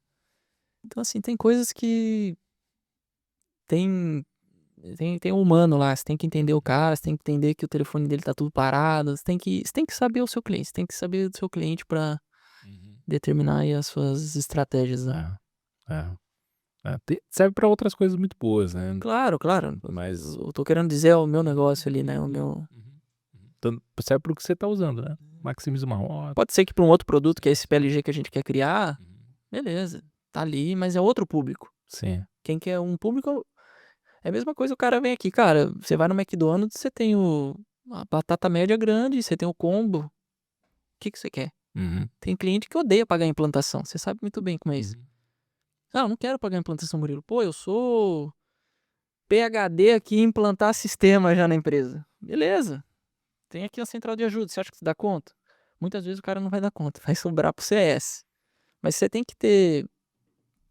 Então, assim, tem coisas que tem, tem um humano lá. Você tem que entender o cara, você tem que entender que o telefone dele tá tudo parado. Você tem que saber o seu cliente, você tem que saber do seu cliente pra Uhum. determinar aí as suas estratégias, né? É, é, serve para outras coisas muito boas, né? Claro, claro. Mas Eu tô querendo dizer o meu negócio ali, né? O meu... serve para o que você está usando, né? Maximiza uma rota. Pode ser que para um outro produto, que é esse PLG que a gente quer criar, Uhum. beleza. Tá ali, mas é outro público. Sim. Quem quer um público... É a mesma coisa, o cara vem aqui, cara, você vai no McDonald's, você tem a batata média grande, você tem o combo. O que você quer? Uhum. Tem cliente que odeia pagar implantação, você sabe muito bem como é isso. Uhum. Ah, eu não quero pagar implantação, Murilo. Pô, eu sou PhD aqui em implantar sistema já na empresa. Beleza, tem aqui a central de ajuda, você acha que você dá conta? Muitas vezes o cara não vai dar conta, vai sobrar pro CS. Mas você tem que ter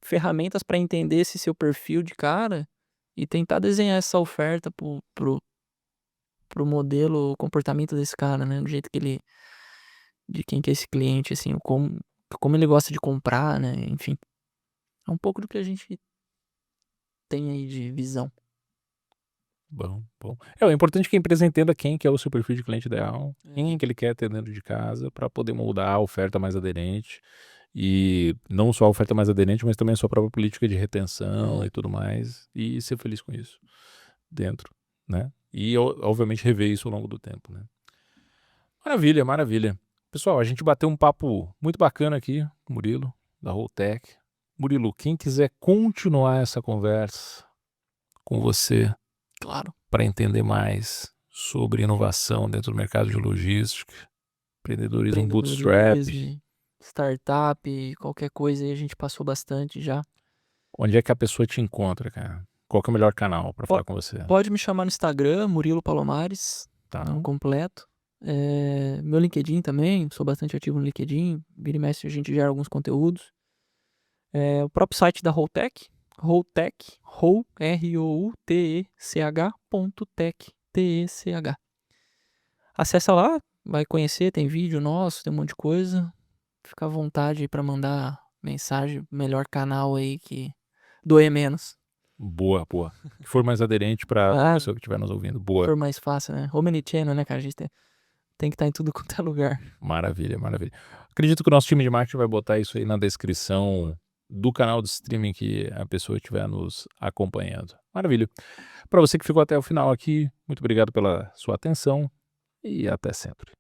ferramentas para entender esse seu perfil de cara e tentar desenhar essa oferta pro modelo, o comportamento desse cara, né? Do jeito que ele... De quem que é esse cliente, assim, como ele gosta de comprar, né? Enfim, é um pouco do que a gente tem aí de visão. Bom, bom. O importante é que a empresa entenda quem que é o seu perfil de cliente ideal, quem que ele quer ter dentro de casa, para poder moldar a oferta mais aderente. E não só a oferta mais aderente, mas também a sua própria política de retenção e tudo mais. E ser feliz com isso dentro, né? E, obviamente, rever isso ao longo do tempo, né? Maravilha, maravilha. Pessoal, a gente bateu um papo muito bacana aqui, com o Murilo, da Holtec. Murilo, quem quiser continuar essa conversa com você Claro. para entender mais sobre inovação dentro do mercado de logística, empreendedorismo bootstrap, Empreendedorismo, startup, qualquer coisa aí a gente passou bastante já. onde é que a pessoa te encontra, cara? Qual que é o melhor canal para falar com você? Pode me chamar no Instagram, Murilo Palomares, Tá. nome completo. Meu LinkedIn também, sou bastante ativo no LinkedIn. Vira e mexe, a gente gera alguns conteúdos. O próprio site da Holtec, Holtech, ROUTECH.tech, TECH. Acessa lá, vai conhecer, tem vídeo nosso, tem um monte de coisa. Fica à vontade aí pra mandar mensagem, melhor canal aí que doer menos. Boa, boa. Que for mais aderente para a pessoa que estiver nos ouvindo. Boa. For mais fácil, né? Omnichannel, né, cara? A gente tem que estar em tudo quanto é lugar. Maravilha, maravilha. Acredito que o nosso time de marketing vai botar isso aí na descrição do canal de streaming que a pessoa estiver nos acompanhando. Maravilha. Para você que ficou até o final aqui, muito obrigado pela sua atenção e até sempre.